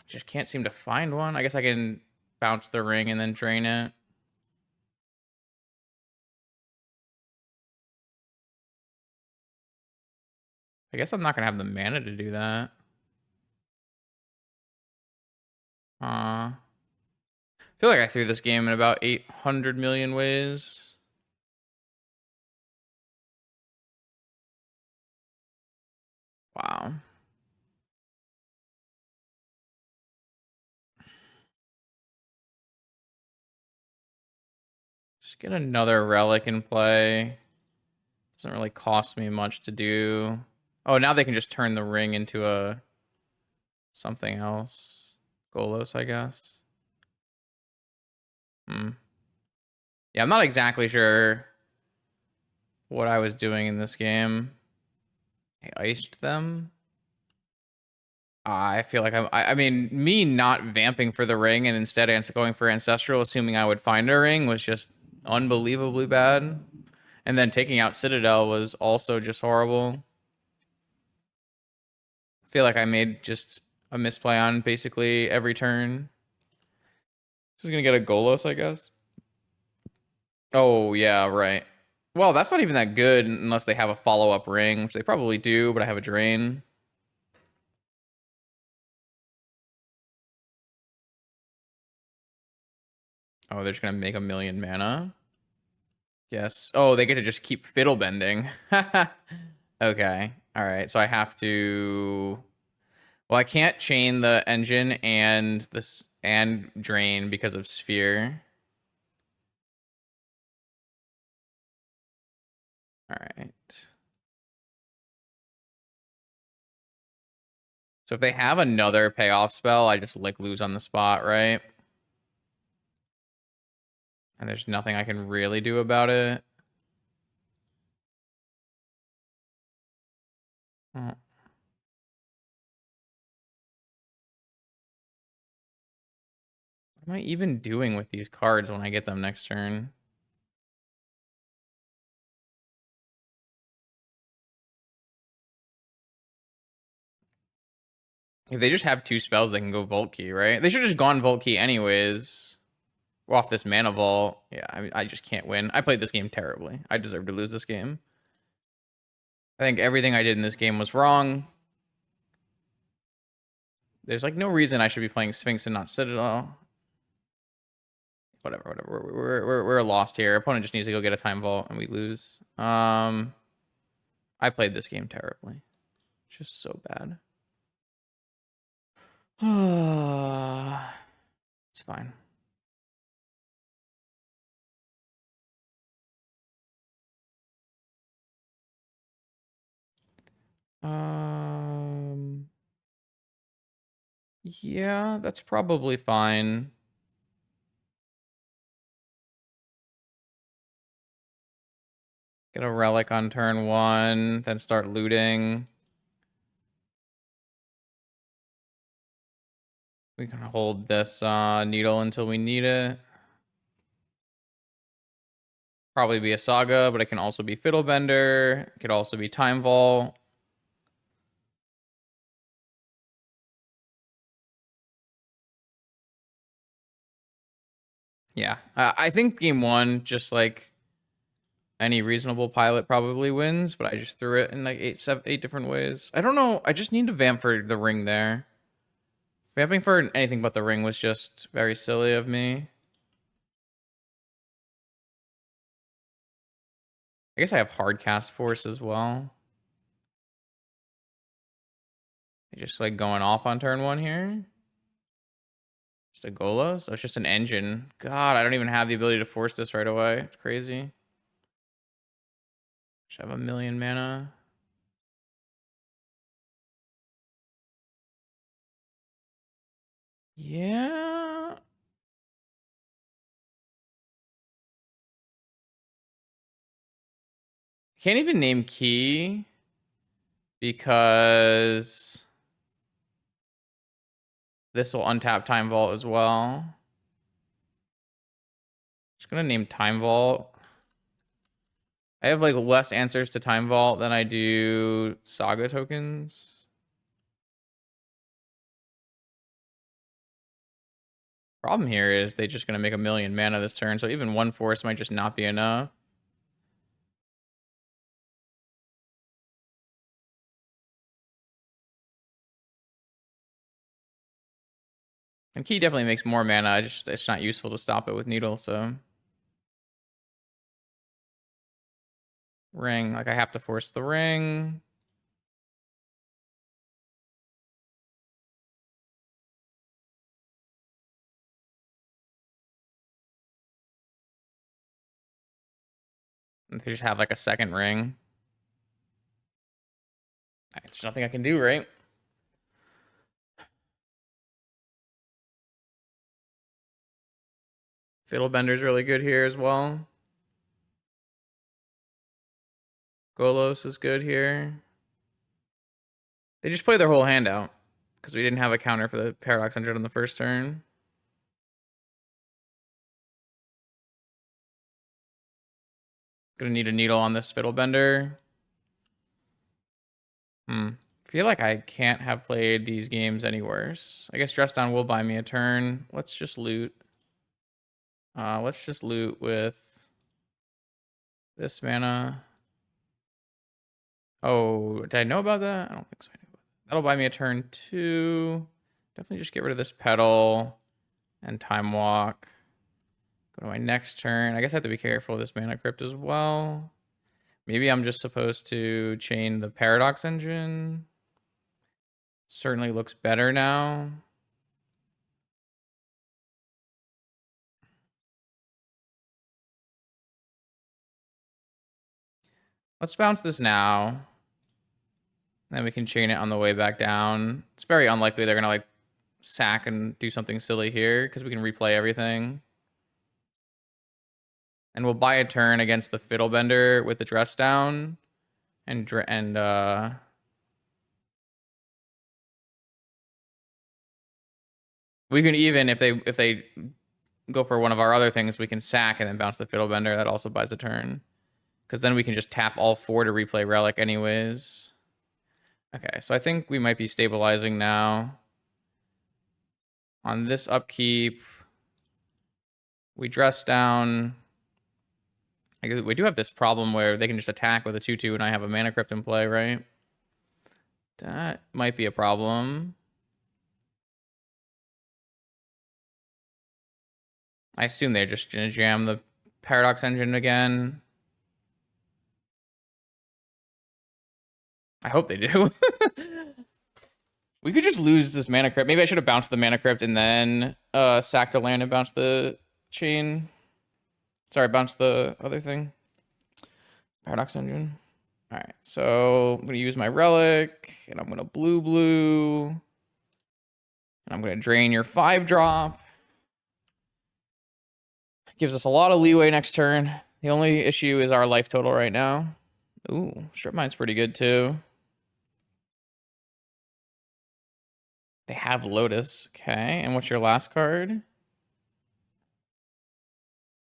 Just can't seem to find one. I guess I can bounce the ring and then drain it. I guess I'm not going to have the mana to do that. I feel like I threw this game in about 800 million ways. Wow. Just get another relic in play. Doesn't really cost me much to do. Oh, now they can just turn the ring into a something else. Golos, I guess. Yeah, I'm not exactly sure what I was doing in this game. I iced them. I feel like I mean, me not vamping for the ring and instead going for Ancestral, assuming I would find a ring, was just unbelievably bad. And then taking out Citadel was also just horrible. I feel like I made just a misplay on basically every turn. Just gonna get a Golos, I guess. Oh, yeah, right. Well, that's not even that good unless they have a follow-up ring, which they probably do, but I have a Drain. Oh, they're just gonna make a million mana. Yes. Oh, they get to just keep fiddle bending. Okay. All right. So I have to. Well, I can't chain the engine and this and drain because of sphere. All right. So if they have another payoff spell, I just like lose on the spot, right? And there's nothing I can really do about it. Oh. What am I even doing with these cards when I get them next turn? If they just have two spells, they can go Vault Key, right? They should have just gone Vault Key anyways. Off this mana vault. Yeah, I mean, I just can't win. I played this game terribly. I deserve to lose this game. I think everything I did in this game was wrong. There's like no reason I should be playing Sphinx and not Citadel. Whatever. We're lost here. Opponent just needs to go get a time vault and we lose. I played this game terribly. Just so bad. It's fine. Yeah, that's probably fine. Get a relic on turn 1, then start looting. We can hold this needle until we need it. Probably be a Saga, but it can also be Fiddlebender. It could also be Time Vault. Yeah, I think game 1, just like any reasonable pilot probably wins, but I just threw it in like eight different ways. I don't know. I just need to vamp for the ring there. Vamping for anything but the ring was just very silly of me. I guess I have hard cast force as well. Just like going off on turn 1 here. Just a Golo? So it's just an engine. God, I don't even have the ability to force this right away. It's crazy. Should have a million mana. Yeah. Can't even name key because this will untap Time Vault as well. Just gonna name Time Vault. I have like less answers to Time Vault than I do Saga tokens. Problem here is they're just gonna make a million mana this turn, so even one force might just not be enough. And key definitely makes more mana. It's not useful to stop it with needle, so ring. Like I have to force the ring. And they just have like a second ring. There's nothing I can do, right? Fiddlebender's really good here as well. Golos is good here. They just play their whole hand out because we didn't have a counter for the Paradox Engine on the first turn. Gonna need a needle on this Fiddlebender. Feel like I can't have played these games any worse. I guess Dress Down will buy me a turn. Let's just loot. Let's just loot with this mana. Oh, did I know about that? I don't think so. That'll buy me a turn too. Definitely just get rid of this pedal and Time Walk. Go to my next turn. I guess I have to be careful of this Mana Crypt as well. Maybe I'm just supposed to chain the Paradox Engine. Certainly looks better now. Let's bounce this now. Then we can chain it on the way back down. It's very unlikely they're gonna like sack and do something silly here because we can replay everything. And we'll buy a turn against the Fiddlebender with the Dress Down. And we can even if they go for one of our other things, we can sack and then bounce the Fiddlebender. That also buys a turn. Because then we can just tap all 4 to replay Relic anyways. Okay, so I think we might be stabilizing now. On this upkeep, we Dress Down. I guess we do have this problem where they can just attack with a 2/2 and I have a Mana Crypt in play, right? That might be a problem. I assume they're just gonna jam the Paradox Engine again. I hope they do. We could just lose this Mana Crypt. Maybe I should have bounced the Mana Crypt and then sacked a land and bounced the chain. Sorry, bounced the other thing. Paradox Engine. All right, so I'm gonna use my Relic, and I'm gonna blue, and I'm gonna drain your 5-drop. Gives us a lot of leeway next turn. The only issue is our life total right now. Ooh, Strip Mine's pretty good too. They have Lotus. Okay, and what's your last card?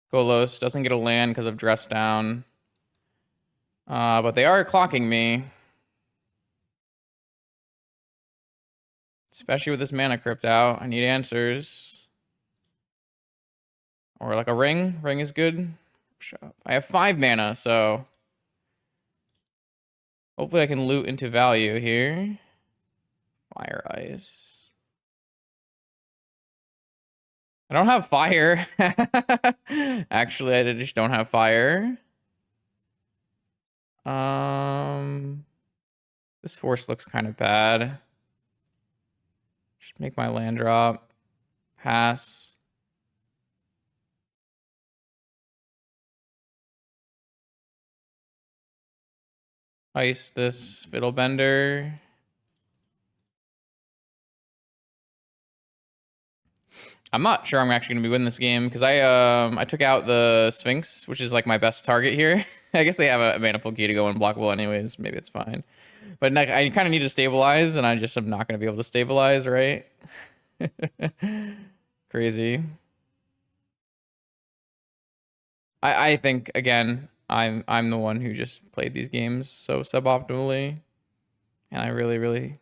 Golos doesn't get a land because of Dress Down. But they are clocking me. Especially with this Mana Crypt out. I need answers. Or like a ring. Ring is good. I have 5 mana, so hopefully I can loot into value here. Fire Ice. I don't have fire. Actually, I just don't have fire. This force looks kind of bad. Just make my land drop. Pass. Ice this Fiddlebender. I'm not sure I'm actually gonna be winning this game because I took out the Sphinx, which is like my best target here. I guess they have a manifold key to go unblockable anyways. Maybe it's fine. But like, I kind of need to stabilize, and I just am not gonna be able to stabilize, right? Crazy. I think again, I'm the one who just played these games so suboptimally, and I really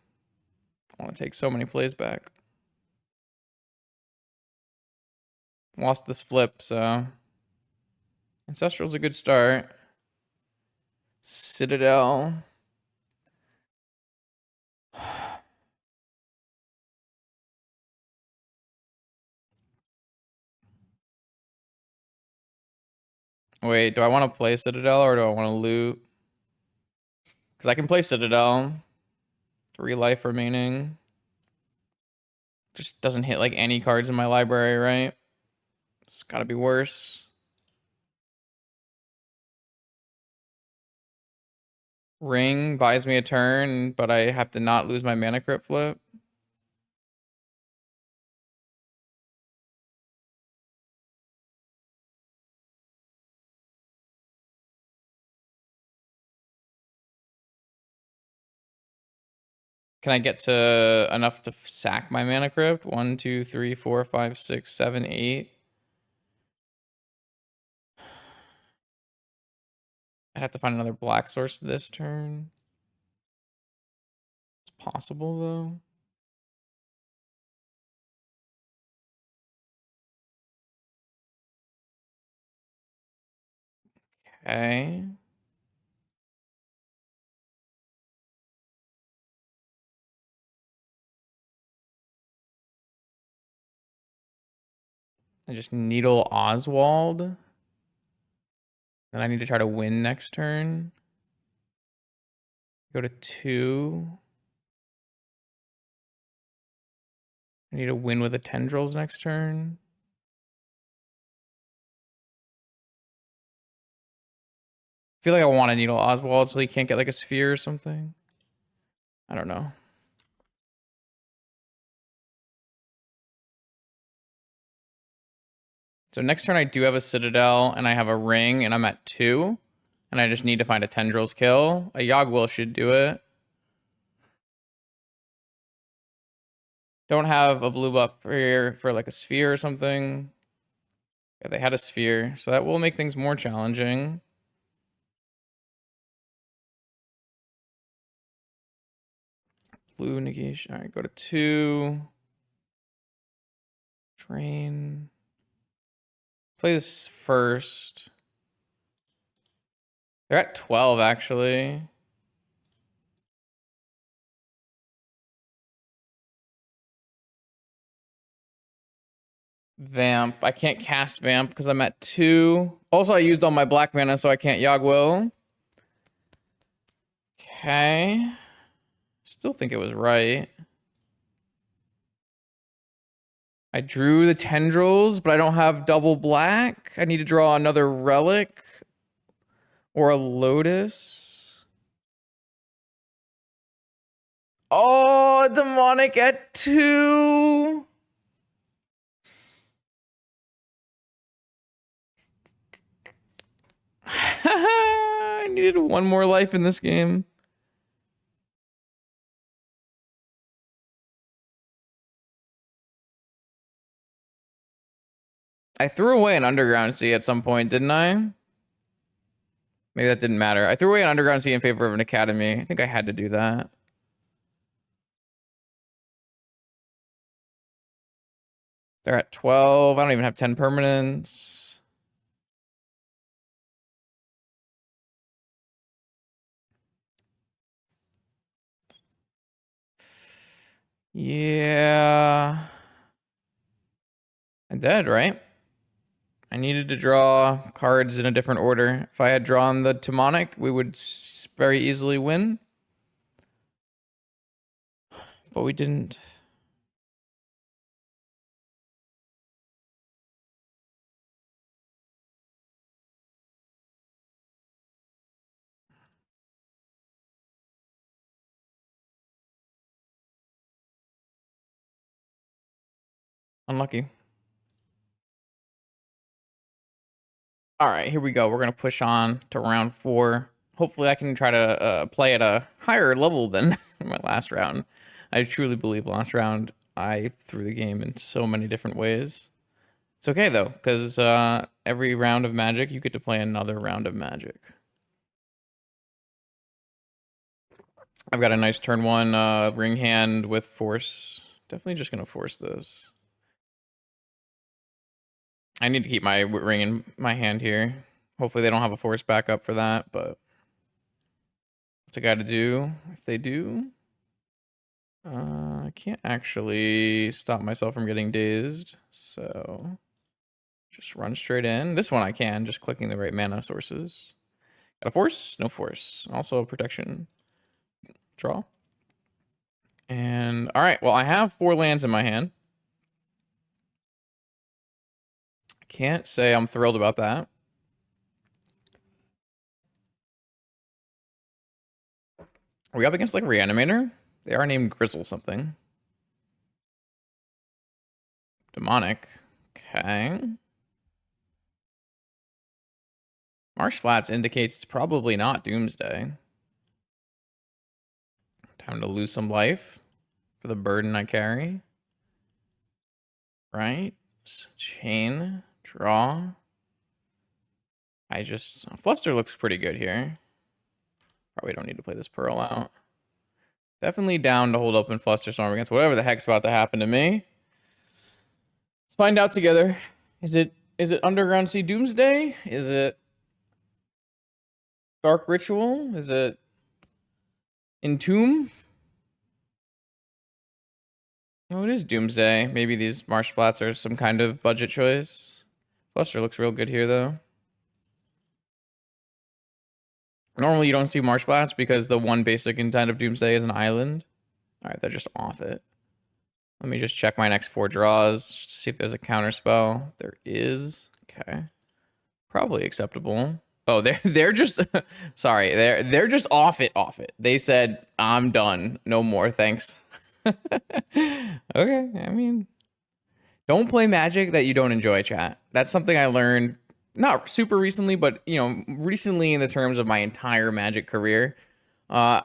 want to take so many plays back. Lost this flip, so Ancestral's a good start. Citadel. Wait, do I want to play Citadel or do I want to loot? Because I can play Citadel. 3 life remaining. Just doesn't hit like any cards in my library, right? It's gotta be worse. Ring buys me a turn, but I have to not lose my mana crypt flip. Can I get to enough to sack my mana crypt? 1, 2, 3, 4, 5, 6, 7, 8. I'd have to find another black source this turn. It's possible though. Okay. I just needle Oswald. Then I need to try to win next turn. Go to 2. I need to win with the tendrils next turn. I feel like I want to needle Oswald so he can't get like a sphere or something. I don't know. So next turn I do have a Citadel and I have a ring and I'm at 2. And I just need to find a tendrils kill. A Yogwill should do it. Don't have a blue buff here for like a sphere or something. Yeah, they had a sphere, so that will make things more challenging. Blue negation. All right, go to 2. Drain. Play this first. They're at 12, actually. Vamp. I can't cast Vamp because I'm at 2. Also, I used all my black mana, so I can't Yogwill. Okay. Still think it was right. I drew the tendrils, but I don't have double black. I need to draw another relic or a lotus. Oh, demonic at 2. I needed 1 more life in this game. I threw away an Underground Sea at some point, didn't I? Maybe that didn't matter. I threw away an Underground Sea in favor of an Academy. I think I had to do that. They're at 12. I don't even have 10 permanents. Yeah. I'm dead, right? I needed to draw cards in a different order. If I had drawn the Demonic, we would very easily win. But we didn't. Unlucky. All right, here we go. We're gonna push on to round 4. Hopefully, I can try to play at a higher level than my last round. I truly believe last round I threw the game in so many different ways. It's okay though, because every round of Magic, you get to play another round of Magic. I've got a nice turn 1 ring hand with force. Definitely just gonna force this. I need to keep my ring in my hand here. Hopefully they don't have a force backup for that, but what's I gotta do? If they do, I can't actually stop myself from getting dazed, so just run straight in. This one I can, just clicking the right mana sources. Got a force? No force. Also protection. Draw. And all right, well, I have 4 lands in my hand. Can't say I'm thrilled about that. Are we up against like Reanimator? They are named Grizzle something. Demonic. Okay. Marsh Flats indicates it's probably not Doomsday. Time to lose some life for the burden I carry. Right? Chain. Draw. Fluster looks pretty good here. Probably don't need to play this Pearl out. Definitely down to hold open Fluster Storm against whatever the heck's about to happen to me. Let's find out together. Is it Underground Sea Doomsday? Is it Dark Ritual? Is it Entomb? Oh, it is Doomsday. Maybe these Marsh Flats are some kind of budget choice. Fluster looks real good here, though. Normally, you don't see Marsh Flats because the one basic intent of Doomsday is an island. All right, they're just off it. Let me just check my next 4 draws, see if there's a counter spell. There is. Okay. Probably acceptable. Oh, they're just sorry. They're just off it. They said, "I'm done. No more, thanks." Okay, I mean, don't play Magic that you don't enjoy, chat. That's something I learned not super recently, but recently in the terms of my entire Magic career.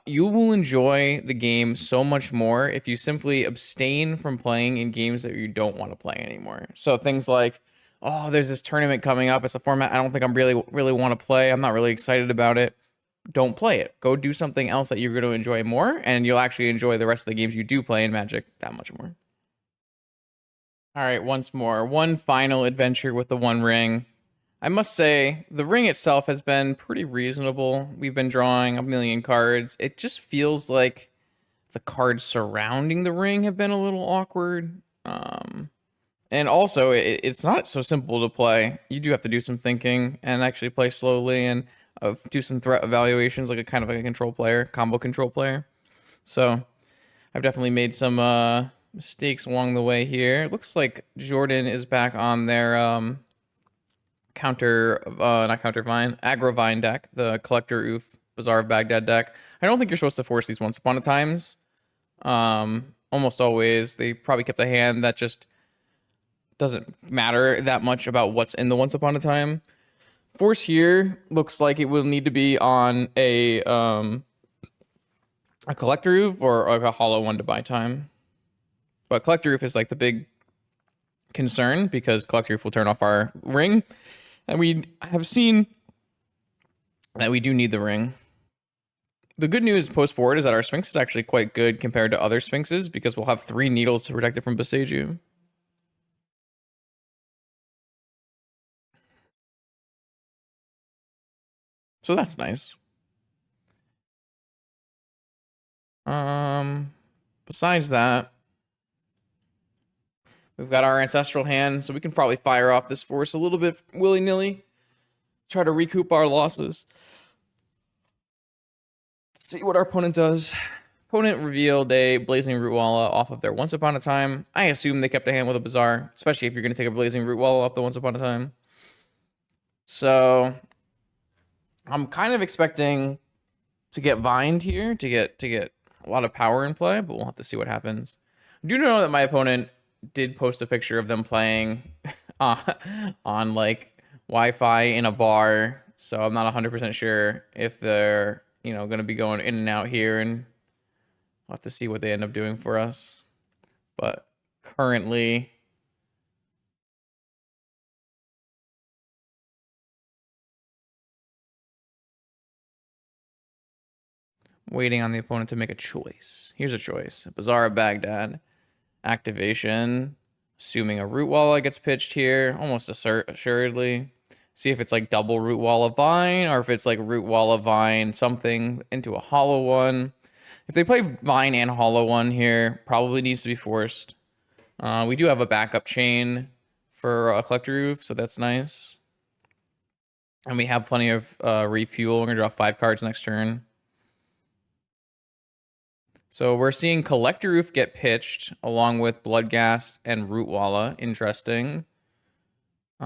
You will enjoy the game so much more if you simply abstain from playing in games that you don't want to play anymore. So things like, oh, there's this tournament coming up. It's a format I don't think I'm really want to play. I'm not really excited about it. Don't play it. Go do something else that you're going to enjoy more, and you'll actually enjoy the rest of the games you do play in Magic that much more. All right, once more. One final adventure with the One Ring. I must say, the ring itself has been pretty reasonable. We've been drawing a million cards. It just feels like the cards surrounding the ring have been a little awkward. And also, it's not so simple to play. You do have to do some thinking and actually play slowly and do some threat evaluations like a kind of like a control player, combo control player. So I've definitely made some mistakes along the way here. It looks like Jordan is back on their Aggrovine deck, the Collector Oof Bazaar of Baghdad deck. I don't think you're supposed to force these Once Upon a Times. Almost always. They probably kept a hand that just doesn't matter that much about what's in the Once Upon a Time. Force here looks like it will need to be on a Collector Oof or like a hollow one to buy time. But Collector Oof is like the big concern because Collector Oof will turn off our ring. And we have seen that we do need the ring. The good news post-board is that our Sphinx is actually quite good compared to other Sphinxes because we'll have 3 needles to protect it from Boseiju. So that's nice. Besides that, we've got our Ancestral Hand, so we can probably fire off this force a little bit willy-nilly. Try to recoup our losses. Let's see what our opponent does. Opponent revealed a Blazing Rootwalla off of their Once Upon a Time. I assume they kept a hand with a Bazaar, especially if you're going to take a Blazing Rootwalla off the Once Upon a Time. So I'm kind of expecting to get Vined here, to get a lot of power in play, but we'll have to see what happens. I do know that my opponent did post a picture of them playing uh, on like Wi-Fi in a bar, so I'm not 100% sure if they're, going to be going in and out here, and we'll have to see what they end up doing for us. But currently, waiting on the opponent to make a choice. Here's a choice. Bazaar of Baghdad. Activation. Assuming a root walla gets pitched here, almost assuredly. See if it's like double root walla vine, or if it's like root walla vine something into a hollow one. If they play vine and hollow one here, probably needs to be forced. We do have a backup chain for a collector roof, so that's nice. And we have plenty of refuel. We're gonna draw 5 cards next turn. So we're seeing Collector Roof get pitched along with Bloodghast and Rootwalla. Interesting. Do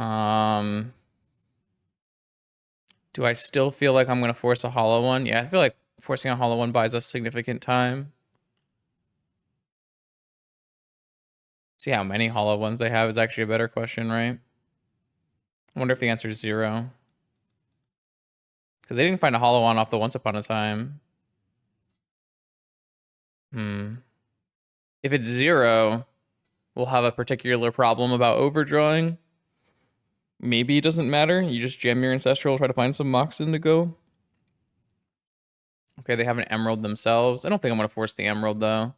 I still feel like I'm going to force a hollow one? Yeah, I feel like forcing a hollow one buys us significant time. See how many hollow ones they have is actually a better question, right? I wonder if the answer is 0. Because they didn't find a hollow one off the Once Upon a Time. If it's 0, we'll have a particular problem about overdrawing. Maybe it doesn't matter. You just jam your Ancestral, try to find some Moxen to go. Okay, they have an Emerald themselves. I don't think I'm going to force the Emerald, though.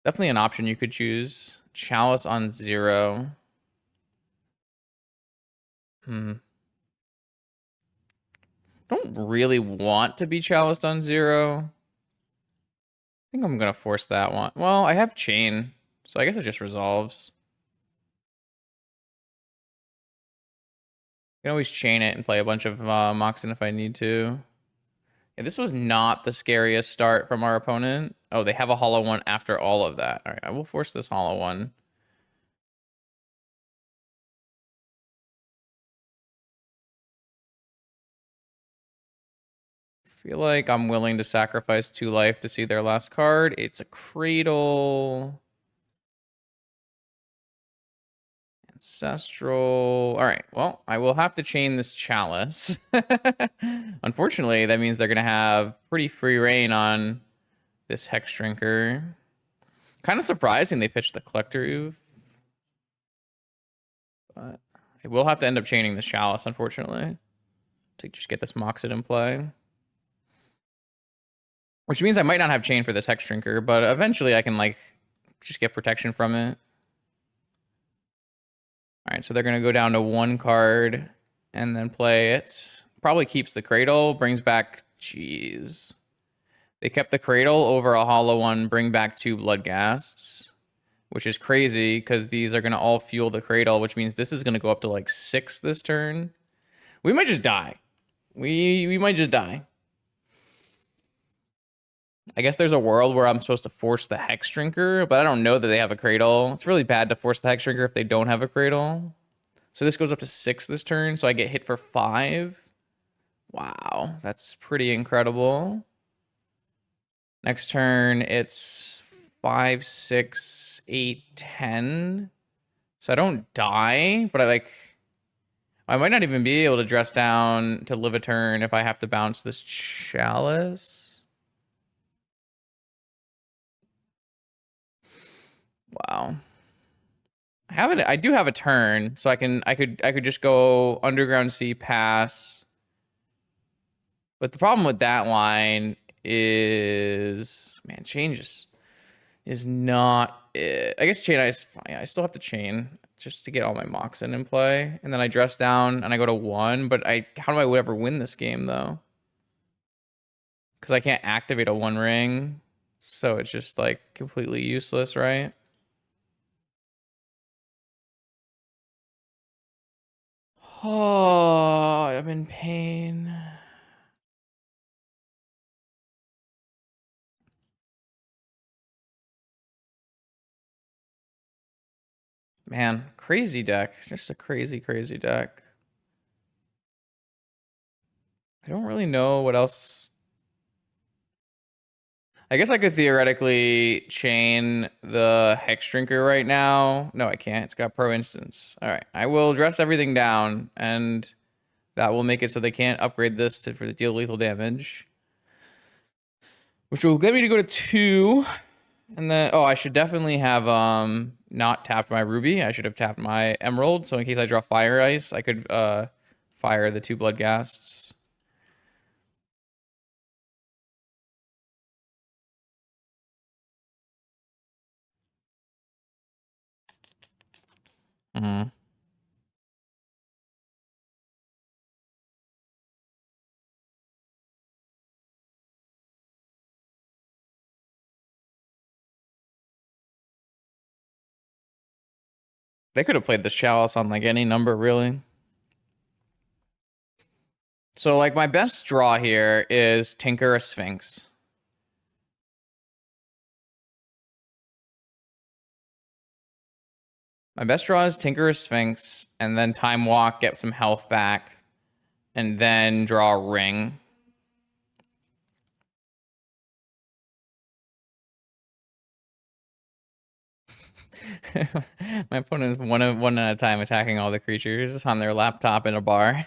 Definitely an option you could choose. Chalice on 0. Don't really want to be chaliced on 0. I think I'm going to force that one. Well, I have Chain, so I guess it just resolves. I can always chain it and play a bunch of Moxen if I need to. Yeah, this was not the scariest start from our opponent. Oh, they have a hollow one after all of that. All right, I will force this hollow one. I feel like I'm willing to sacrifice 2 life to see their last card. It's a Cradle. Ancestral. All right, well, I will have to chain this Chalice. Unfortunately, that means they're going to have pretty free reign on this Hex Drinker. Kind of surprising they pitched the Collector Oove. But I will have to end up chaining this Chalice, unfortunately, to just get this Moxit in play. Which means I might not have chain for this Hex Drinker, but eventually I can, like, just get protection from it. All right, so they're going to go down to 1 card and then play it. Probably keeps the Cradle, brings back... Jeez. They kept the Cradle over a hollow one, bring back 2 Bloodghasts, which is crazy because these are going to all fuel the Cradle, which means this is going to go up to like 6 this turn. We might just die. We might just die. I guess there's a world where I'm supposed to force the Hex Drinker, but I don't know that they have a Cradle. It's really bad to force the Hex Drinker if they don't have a Cradle. So this goes up to 6 this turn, so I get hit for 5. Wow, that's pretty incredible. Next turn, it's 5, 6, 8, 10. So I don't die, but I might not even be able to dress down to live a turn if I have to bounce this Chalice. Wow. I do have a turn, so I could just go Underground Sea, pass. But the problem with that line is, man, chain is not it. I guess chain is fine. I still have to chain just to get all my Moxen in play, and then I dress down and I go to 1. But how do I ever win this game though? Because I can't activate a 1 ring, so it's just like completely useless, right? Oh, I'm in pain. Man, crazy deck. Just a crazy, crazy deck. I don't really know what else. I guess I could theoretically chain the Hex Drinker right now. No, I can't. It's got pro instance. All right. I will dress everything down, and that will make it so they can't upgrade this for the deal lethal damage. Which will get me to go to 2. And then, oh, I should definitely have not tapped my ruby. I should have tapped my emerald. So in case I draw fire ice, I could fire the 2 blood ghasts. Mm-hmm. They could have played the chalice on like any number, really. So like my best draw here is Tinker a Sphinx. My best draw is Tinker a Sphinx, and then Time Walk, get some health back, and then draw a ring. My opponent is one at a time attacking all the creatures on their laptop in a bar.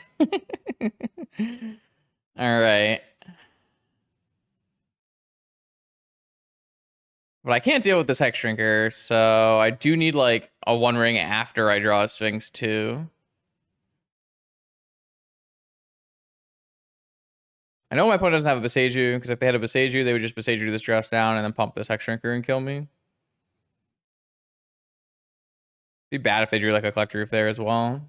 All right. But I can't deal with this Hex Shrinker, so I do need like a 1 ring after I draw a Sphinx too. I know my opponent doesn't have a Beseiju, because if they had a Beseiju, they would just Beseiju this dress down and then pump this Hex Shrinker and kill me. Be bad if they drew like a Collector Roof there as well.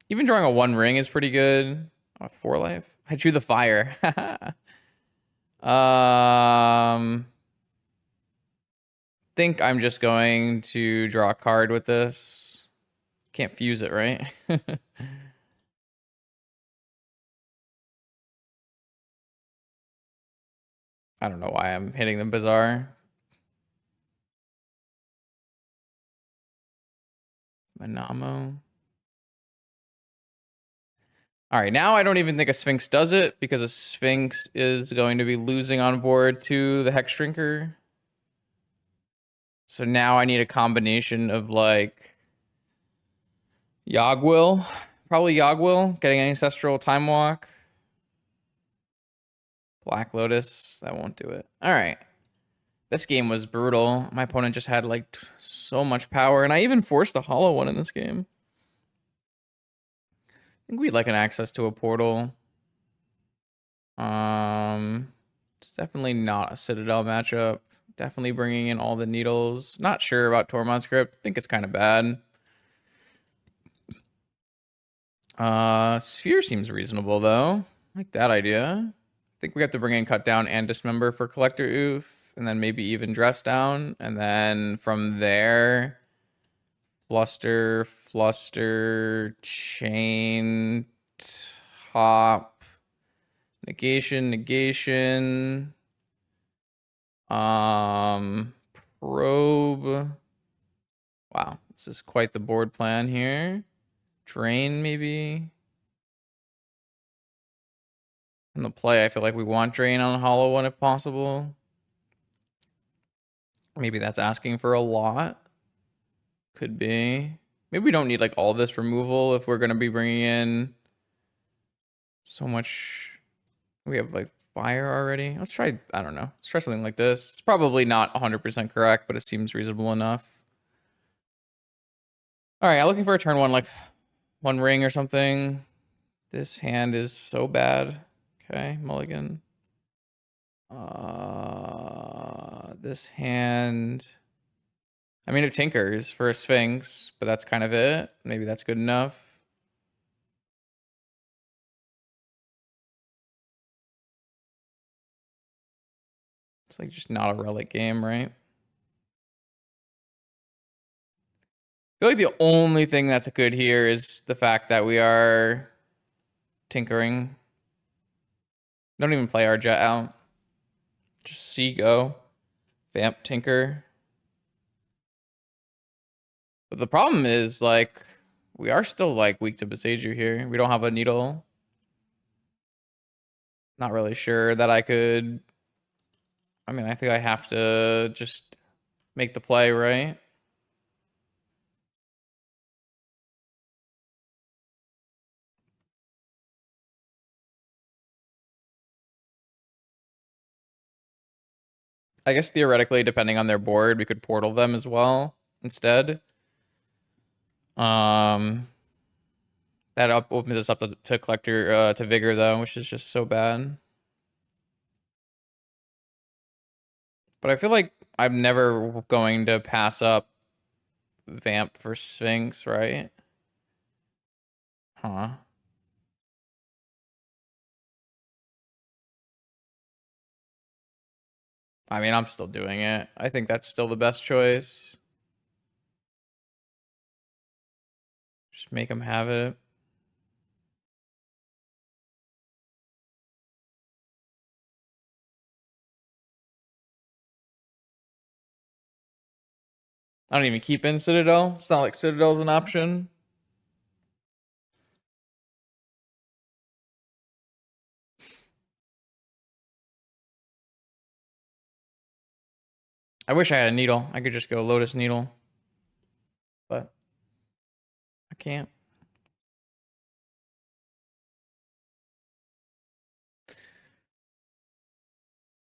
Even drawing a 1 ring is pretty good. Oh, 4 life. I drew the fire. Think I'm just going to draw a card with this. Can't fuse it, right? I don't know why I'm hitting them bizarre. Manamo. All right, now I don't even think a Sphinx does it because a Sphinx is going to be losing on board to the Hex Shrinker. So now I need a combination of like Yogwill, probably Yogwill, getting Ancestral Time Walk. Black Lotus, that won't do it. All right. This game was brutal. My opponent just had like so much power, and I even forced a hollow one in this game. I think we'd like an access to a portal. It's definitely not a Citadel matchup. Definitely bringing in all the needles. Not sure about Tormod script. Think it's kind of bad. Sphere seems reasonable though. Like that idea. I think we have to bring in Cut Down and Dismember for Collector Oof, and then maybe even Dress Down, and then from there, Fluster, Chain, Top, Negation, Probe. Wow, this is quite the board plan here. Drain, maybe. In the play, I feel like we want Drain on a hollow one if possible. Maybe that's asking for a lot. Could be. Maybe we don't need like all this removal if we're going to be bringing in so much. We have like fire already. Let's try, I don't know. Let's try something like this. It's probably not 100% correct, but it seems reasonable enough. All right, I'm looking for a turn 1, like 1 ring or something. This hand is so bad. Okay, mulligan. This hand. I mean, it tinkers for a Sphinx, but that's kind of it. Maybe that's good enough. It's like just not a relic game, right? I feel like the only thing that's good here is the fact that we are tinkering. Don't even play our jet out. Just see go. Vamp tinker. But the problem is like we are still like weak to Beseiju here. We don't have a needle. Not really sure that I could. I mean, I think I have to just make the play, right? I guess theoretically, depending on their board, we could portal them as well instead. Um, that opens us up to collector to vigor though, which is just so bad. But I feel like I'm never going to pass up Vamp for Sphinx, right? Huh. I mean, I'm still doing it. I think that's still the best choice. Just make them have it. I don't even keep in Citadel. It's not like Citadel's an option. I wish I had a needle. I could just go Lotus Needle. But I can't.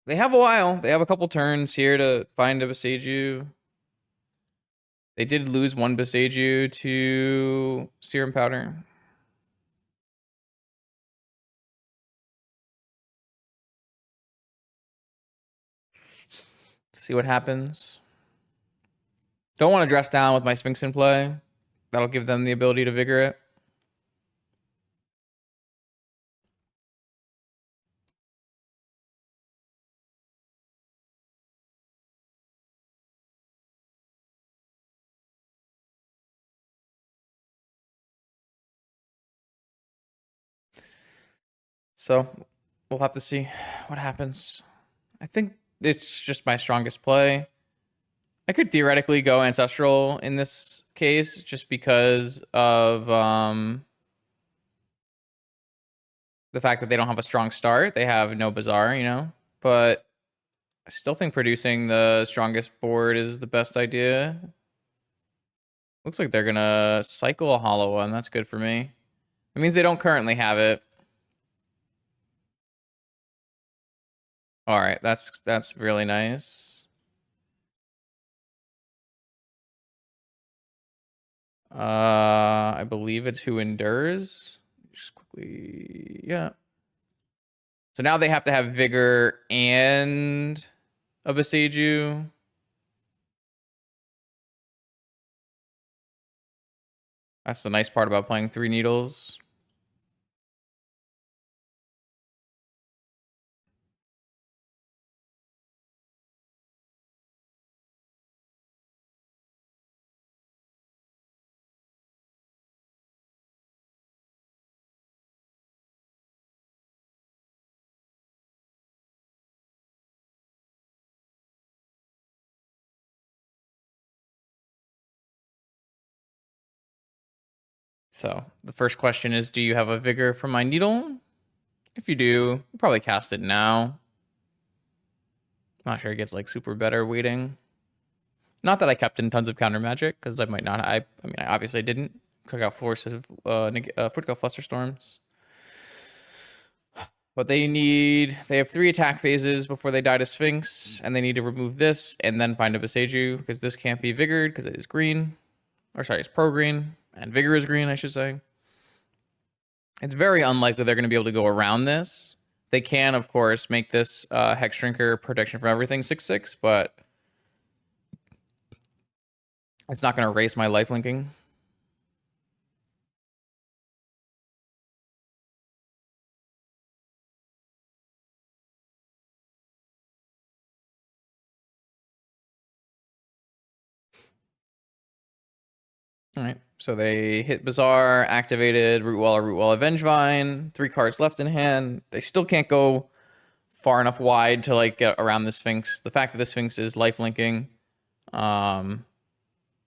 They have a while. They have a couple turns here to find a Beseiju. They did lose one Beseiju to Serum Powder. See what happens. Don't want to dress down with my Sphinx in play. That'll give them the ability to vigor it. So we'll have to see what happens. I think it's just my strongest play. I could theoretically go Ancestral in this case just because of the fact that they don't have a strong start. They have no Bazaar, you know? But I still think producing the strongest board is the best idea. Looks like they're going to cycle a hollow one. That's good for me. It means they don't currently have it. All right, that's really nice. I believe it's who endures. Just quickly, yeah. So now they have to have vigor and a Beseiju. That's the nice part about playing 3 needles. So the first question is, do you have a vigor for my needle? If you do, you probably cast it now. I'm not sure it gets like super better waiting. Not that I kept in tons of counter magic, because I might not. I mean, I obviously didn't. Cook out Force of Flusterstorms. But they have 3 attack phases before they die to Sphinx, and they need to remove this and then find a Beseiju, because this can't be vigored because it is green. Or sorry, it's pro green, and vigor is green, I should say. It's very unlikely they're going to be able to go around this. They can, of course, make this Hex Shrinker protection from everything 6/6, but it's not going to erase my life linking. All right, so they hit Bazaar, activated Root Wall, Avengevine. 3 cards left in hand. They still can't go far enough wide to like get around the Sphinx. The fact that the Sphinx is life linking, and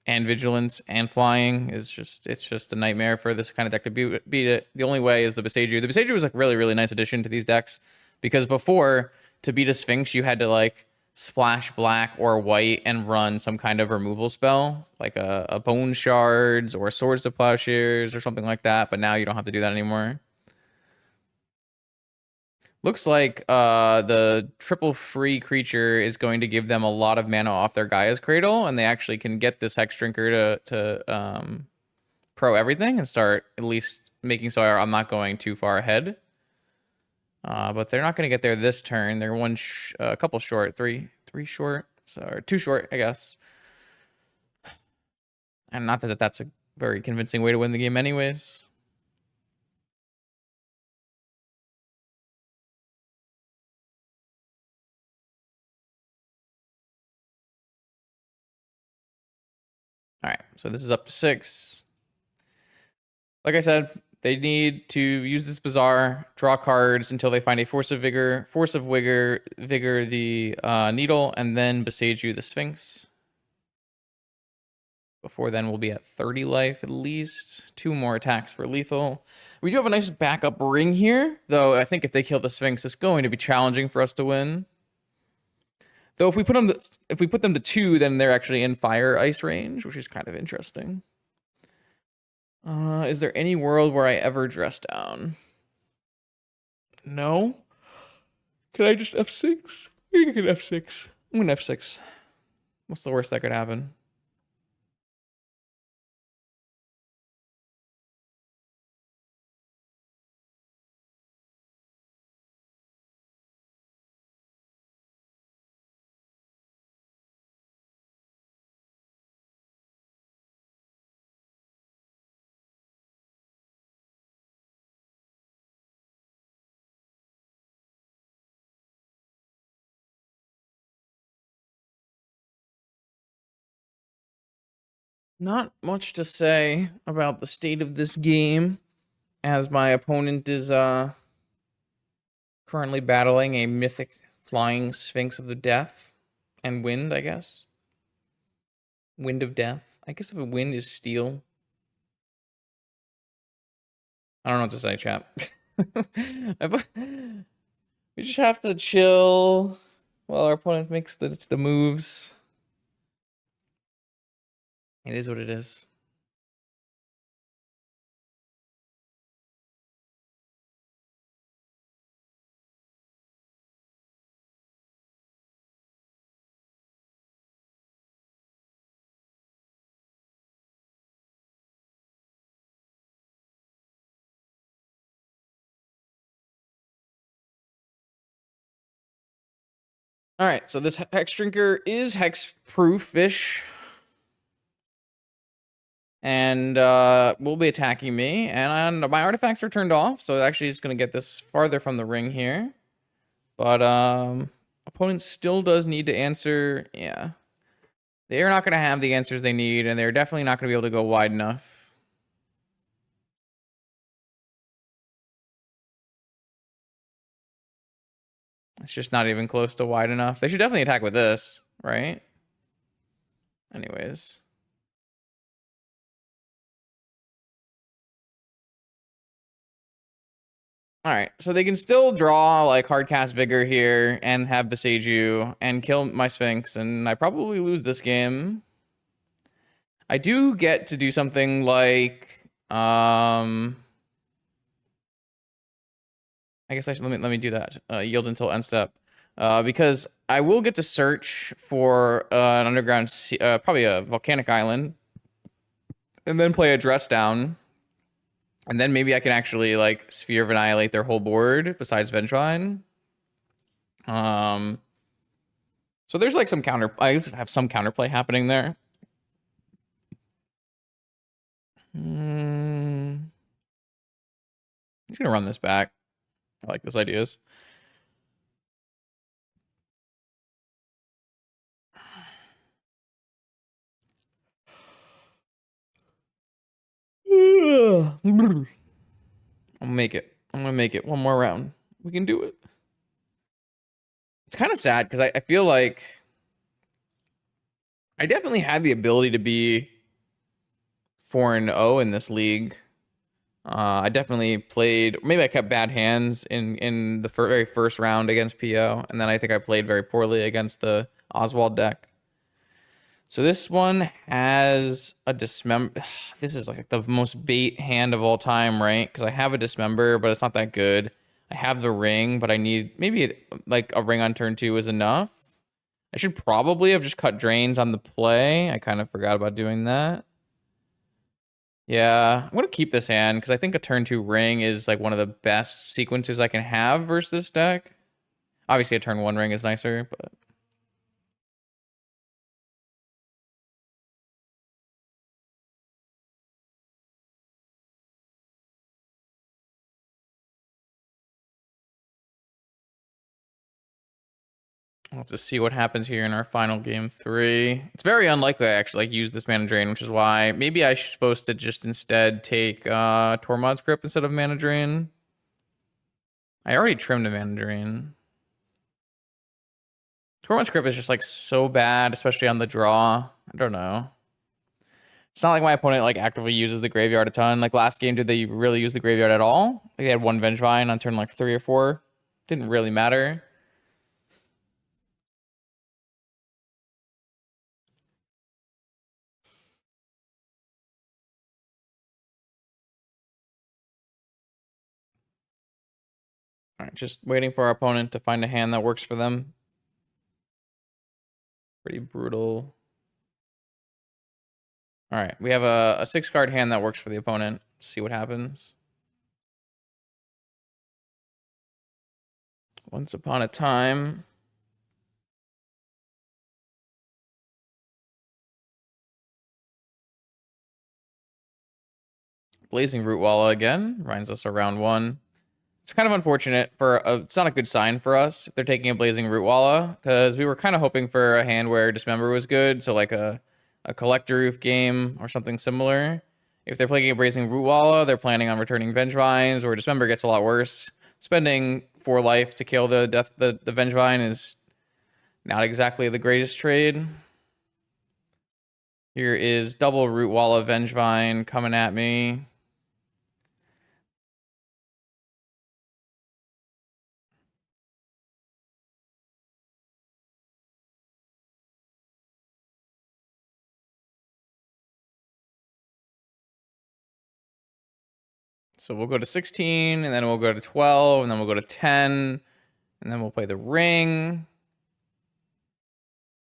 vigilance and flying is it's just a nightmare for this kind of deck to beat it. The only way is the Beseiju. The Beseiju was like really nice addition to these decks, Because before, to beat a Sphinx, you had to like splash black or white and run some kind of removal spell, like a Bone Shards or Swords to Plowshares or something like that. But now you don't have to do that anymore. Looks like the triple free creature is going to give them a lot of mana off their Gaia's Cradle, and they actually can get this Hex Drinker to pro everything and start at least making so I'm not going too far ahead. But they're not going to get there this turn. They're a couple short, three short, or 2 short, I guess. And not that that's a very convincing way to win the game anyways. All right, so this is up to 6. Like I said, they need to use this Bazaar, draw cards until they find a Force of Vigor, Vigor the Needle, and then Besage the Sphinx. Before then, we'll be at 30 life at least. 2 more attacks for lethal. We do have a nice backup ring here, though I think if they kill the Sphinx, it's going to be challenging for us to win. Though if we put them to 2, then they're actually in fire ice range, which is kind of interesting. Is there any world where I ever dress down? No. Can I just F6? I can F6. I'm gonna F6. What's the worst that could happen? Not much to say about the state of this game, as my opponent is currently battling a mythic flying Sphinx of the Death and Wind, I guess. Wind of Death. I guess if a wind is steel. I don't know what to say, chat. We just have to chill while our opponent makes the moves. It is what it is. All right, so this Hex Drinker is hex-proof-ish. And will be attacking me. And my artifacts are turned off, so actually it's going to get this farther from the ring here. But opponent still does need to answer. Yeah. They are not going to have the answers they need, and they're definitely not going to be able to go wide enough. It's just not even close to wide enough. They should definitely attack with this, right? Anyways. All right, so they can still draw like Hardcast Vigor here and have Besage you and kill my Sphinx, and I probably lose this game. I do get to do something like I guess I should let me do that. Yield until end step. Because I will get to search for an underground probably a volcanic island, and then play a dress down. And then maybe I can actually like Sphere of Annihilate their whole board besides Vengevine. So there's like some I have some counterplay happening there. I'm just gonna run this back. I like this ideas. I'm gonna make it. I'm gonna make it one more round. We can do it. It's kind of sad because I feel like I definitely have the ability to be 4-0 in this league. I definitely played. Maybe I kept bad hands in the very first round against PO, and then I think I played very poorly against the Oswald deck. So this one has a dismember. This is like the most bait hand of all time, right? Because I have a dismember, but it's not that good. I have the ring, but I need maybe like a ring on turn 2 is enough. I should probably have just cut drains on the play. I kind of forgot about doing that. Yeah, I'm gonna keep this hand because I think a turn 2 ring is like one of the best sequences I can have versus this deck. Obviously, a turn 1 ring is nicer, but we'll have to see what happens here in our final game 3. It's very unlikely I actually like use this mana drain, which is why maybe I should supposed to just instead take Tormod's Grip instead of mana drain. I already trimmed a mana drain. Tormod's Grip is just like so bad, especially on the draw. I don't know. It's not like my opponent like actively uses the graveyard a ton. Like last game, did they really use the graveyard at all? Like, they had one Vengevine on turn like 3 or 4. Didn't really matter. All right, just waiting for our opponent to find a hand that works for them. Pretty brutal. All right, we have a 6-card hand that works for the opponent. Let's see what happens. Once upon a time. Blazing Root Walla again. Reminds us of round 1. It's kind of unfortunate it's not a good sign for us if they're taking a Blazing Root Walla, because we were kind of hoping for a hand where Dismember was good, so like a Collector Roof game or something similar. If they're playing a Blazing Root Walla, they're planning on returning Vengevines, or Dismember gets a lot worse. Spending 4 life to kill the Vengevine is not exactly the greatest trade. Here is double Root Walla Vengevine coming at me. So we'll go to 16, and then we'll go to 12, and then we'll go to 10, and then we'll play the ring.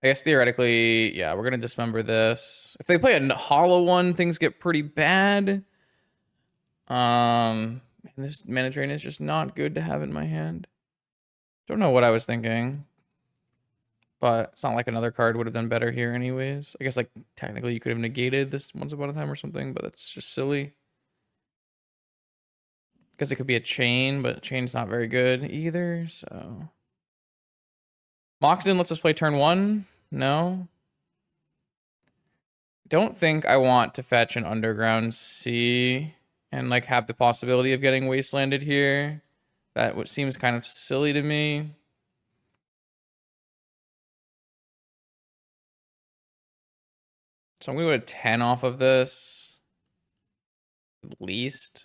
I guess theoretically, yeah, we're going to dismember this. If they play a hollow one, things get pretty bad. And this mana drain is just not good to have in my hand. Don't know what I was thinking. But it's not like another card would have done better here anyways. I guess like technically you could have negated this once upon a time or something, but that's just silly. Guess it could be a chain, but chain's not very good either, so. Moxen lets us play turn 1? No. Don't think I want to fetch an Underground Sea and like have the possibility of getting wastelanded here. That what seems kind of silly to me. So I'm gonna go to 10 off of this. At least.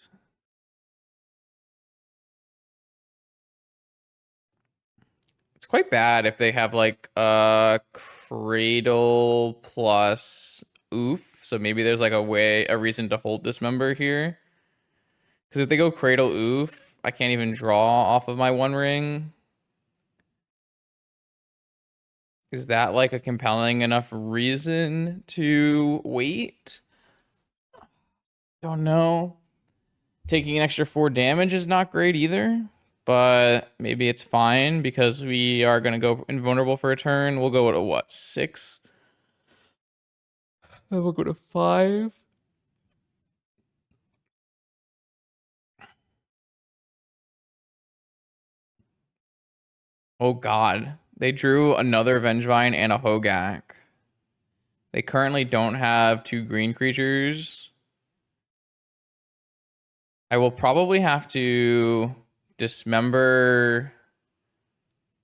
It's quite bad if they have like a Cradle plus Oof. So maybe there's like a reason to hold this member here. Because if they go Cradle Oof, I can't even draw off of my 1 ring. Is that like a compelling enough reason to wait? Don't know. Taking an extra 4 damage is not great either, but maybe it's fine because we are going to go invulnerable for a turn. We'll go to what, 6? Then we'll go to 5. Oh god. They drew another Vengevine and a Hogak. They currently don't have 2 green creatures. I will probably have to dismember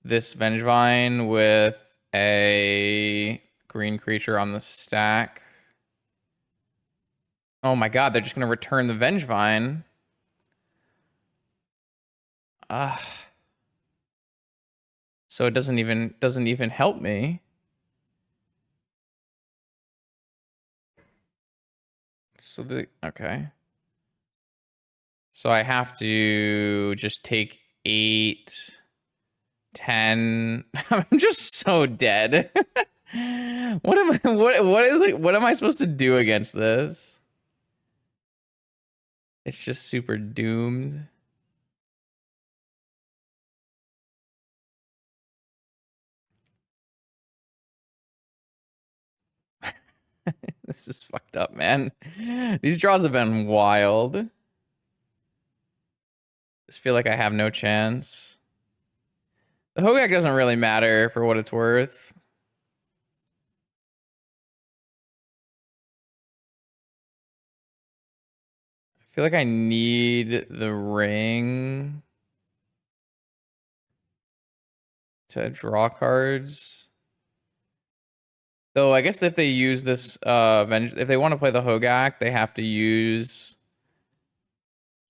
this Vengevine with a green creature on the stack. Oh my god, they're just going to return the Vengevine. Uh, so it doesn't even help me. So okay. So I have to just take 8, 10. I'm just so dead. What am I what am I supposed to do against this? It's just super doomed. This is fucked up, man. These draws have been wild. Just feel like I have no chance. The Hogak doesn't really matter for what it's worth. I feel like I need the ring to draw cards. Though I guess if they use this if they want to play the Hogak, they have to use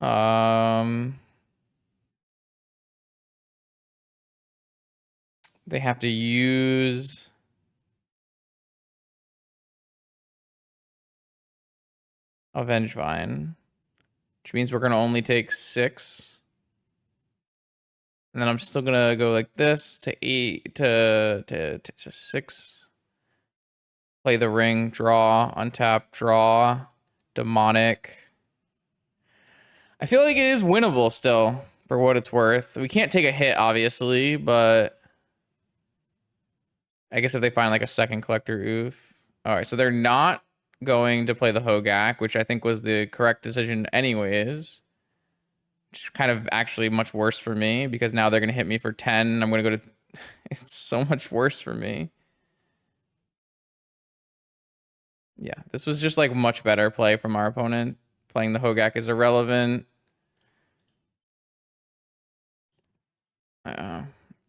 um they have to use Vine, which means we're gonna only take 6. And then I'm still gonna go like this to 8 to 6. Play the ring, draw, untap, draw, demonic. I feel like it is winnable still, for what it's worth. We can't take a hit, obviously, but I guess if they find like a second collector oof. Alright, so they're not going to play the Hogak, which I think was the correct decision anyways. Which is kind of actually much worse for me, because now they're gonna hit me for 10. I'm gonna go to it's so much worse for me. Yeah, this was just like much better play from our opponent. Playing the Hogak is irrelevant.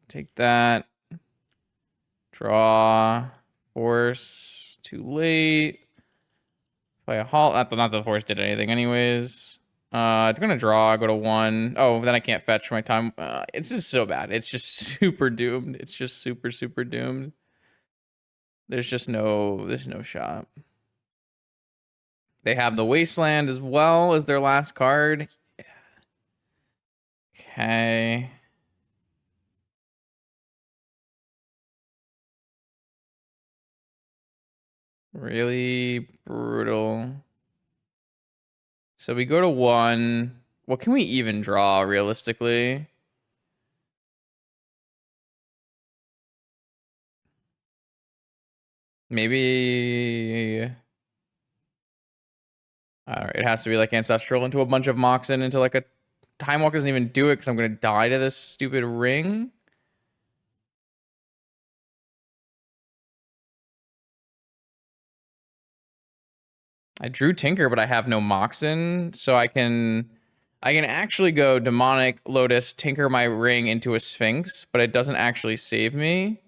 Take that. Draw. Force. Too late. Play a halt. Not the force did anything anyways. I'm gonna draw. Go to 1. Oh, then I can't fetch my time. It's just so bad. It's just super doomed. It's just super, super doomed. There's no shot. They have the Wasteland as well as their last card. Yeah. Okay. Really brutal. So we go to 1. What can we even draw realistically? Maybe it has to be like Ancestral into a bunch of Moxen into like a Time Walk doesn't even do it because I'm gonna die to this stupid ring. I drew Tinker, but I have no Moxen, so I can actually go Demonic Lotus, Tinker my ring into a Sphinx, but it doesn't actually save me.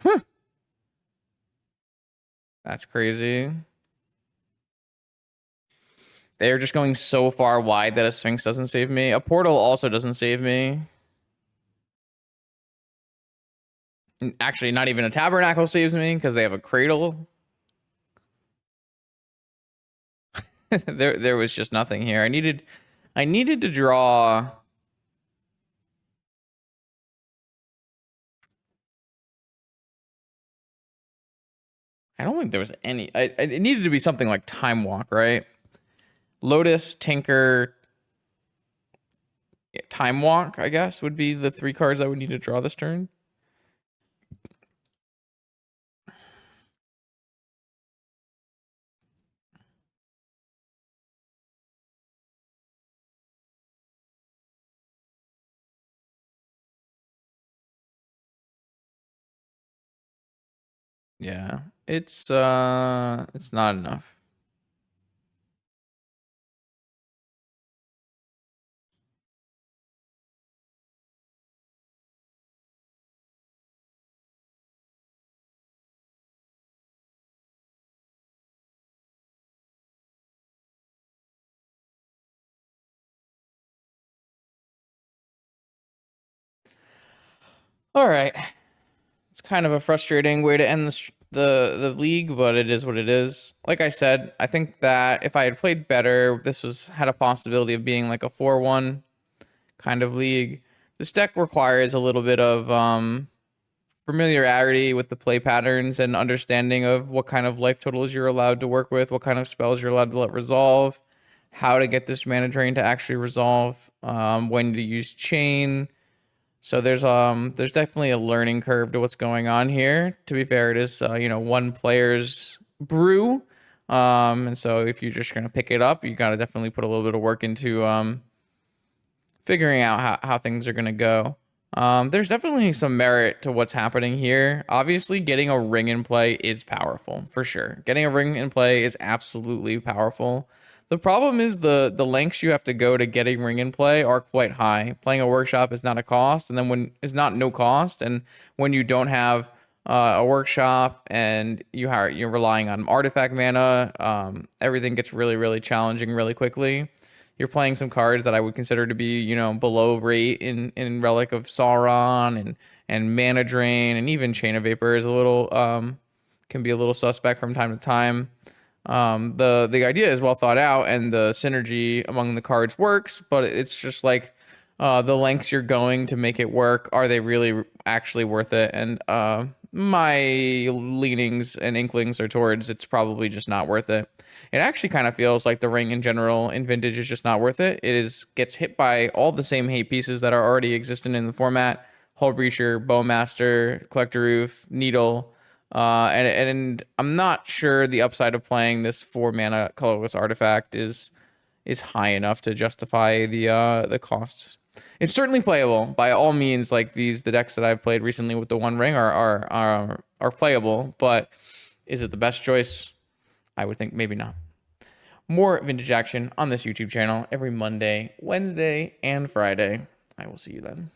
Huh. That's crazy. They're just going so far wide that a Sphinx doesn't save me. A Portal also doesn't save me. Actually, not even a Tabernacle saves me because they have a Cradle. There was just nothing here. I needed to draw. I don't think there was any. It needed to be something like Time Walk, right? Lotus, Tinker, Time Walk, I guess, would be the 3 cards I would need to draw this turn. Yeah, it's not enough. All right. It's kind of a frustrating way to end the league, but it is what it is. Like I said, I think that if I had played better, this was had a possibility of being like a 4-1 kind of league. This deck requires a little bit of familiarity with the play patterns and understanding of what kind of life totals you're allowed to work with, what kind of spells you're allowed to let resolve, how to get this mana drain to actually resolve, when to use chain. So there's definitely a learning curve to what's going on here. To be fair, it is one player's brew. And so if you're just gonna pick it up, you gotta definitely put a little bit of work into figuring out how things are going to go. There's definitely some merit to what's happening here. Obviously, getting a ring in play is powerful, for sure. Getting a ring in play is absolutely powerful. The problem is the lengths you have to go to getting ring in play are quite high. Playing a workshop is not a cost, and then when it's not no cost, and when you don't have a workshop and you're relying on artifact mana, everything gets really challenging really quickly. You're playing some cards that I would consider to be, below rate in Relic of Sauron and Mana Drain, and even Chain of Vapor is a little can be a little suspect from time to time. The idea is well thought out and the synergy among the cards works, but it's just like the lengths you're going to make it work, are they really actually worth it? And my leanings and inklings are towards it's probably just not worth it. It actually kind of feels like the ring in general in Vintage is just not worth it. Gets hit by all the same hate pieces that are already existent in the format: Hull Breacher, Bowmaster, Collector Roof, Needle. And I'm not sure the upside of playing this 4 mana colorless artifact is high enough to justify the costs. It's certainly playable by all means. Like the decks that I've played recently with the One Ring are playable, but is it the best choice? I would think maybe not. More vintage action on this YouTube channel every Monday, Wednesday, and Friday. I will see you then.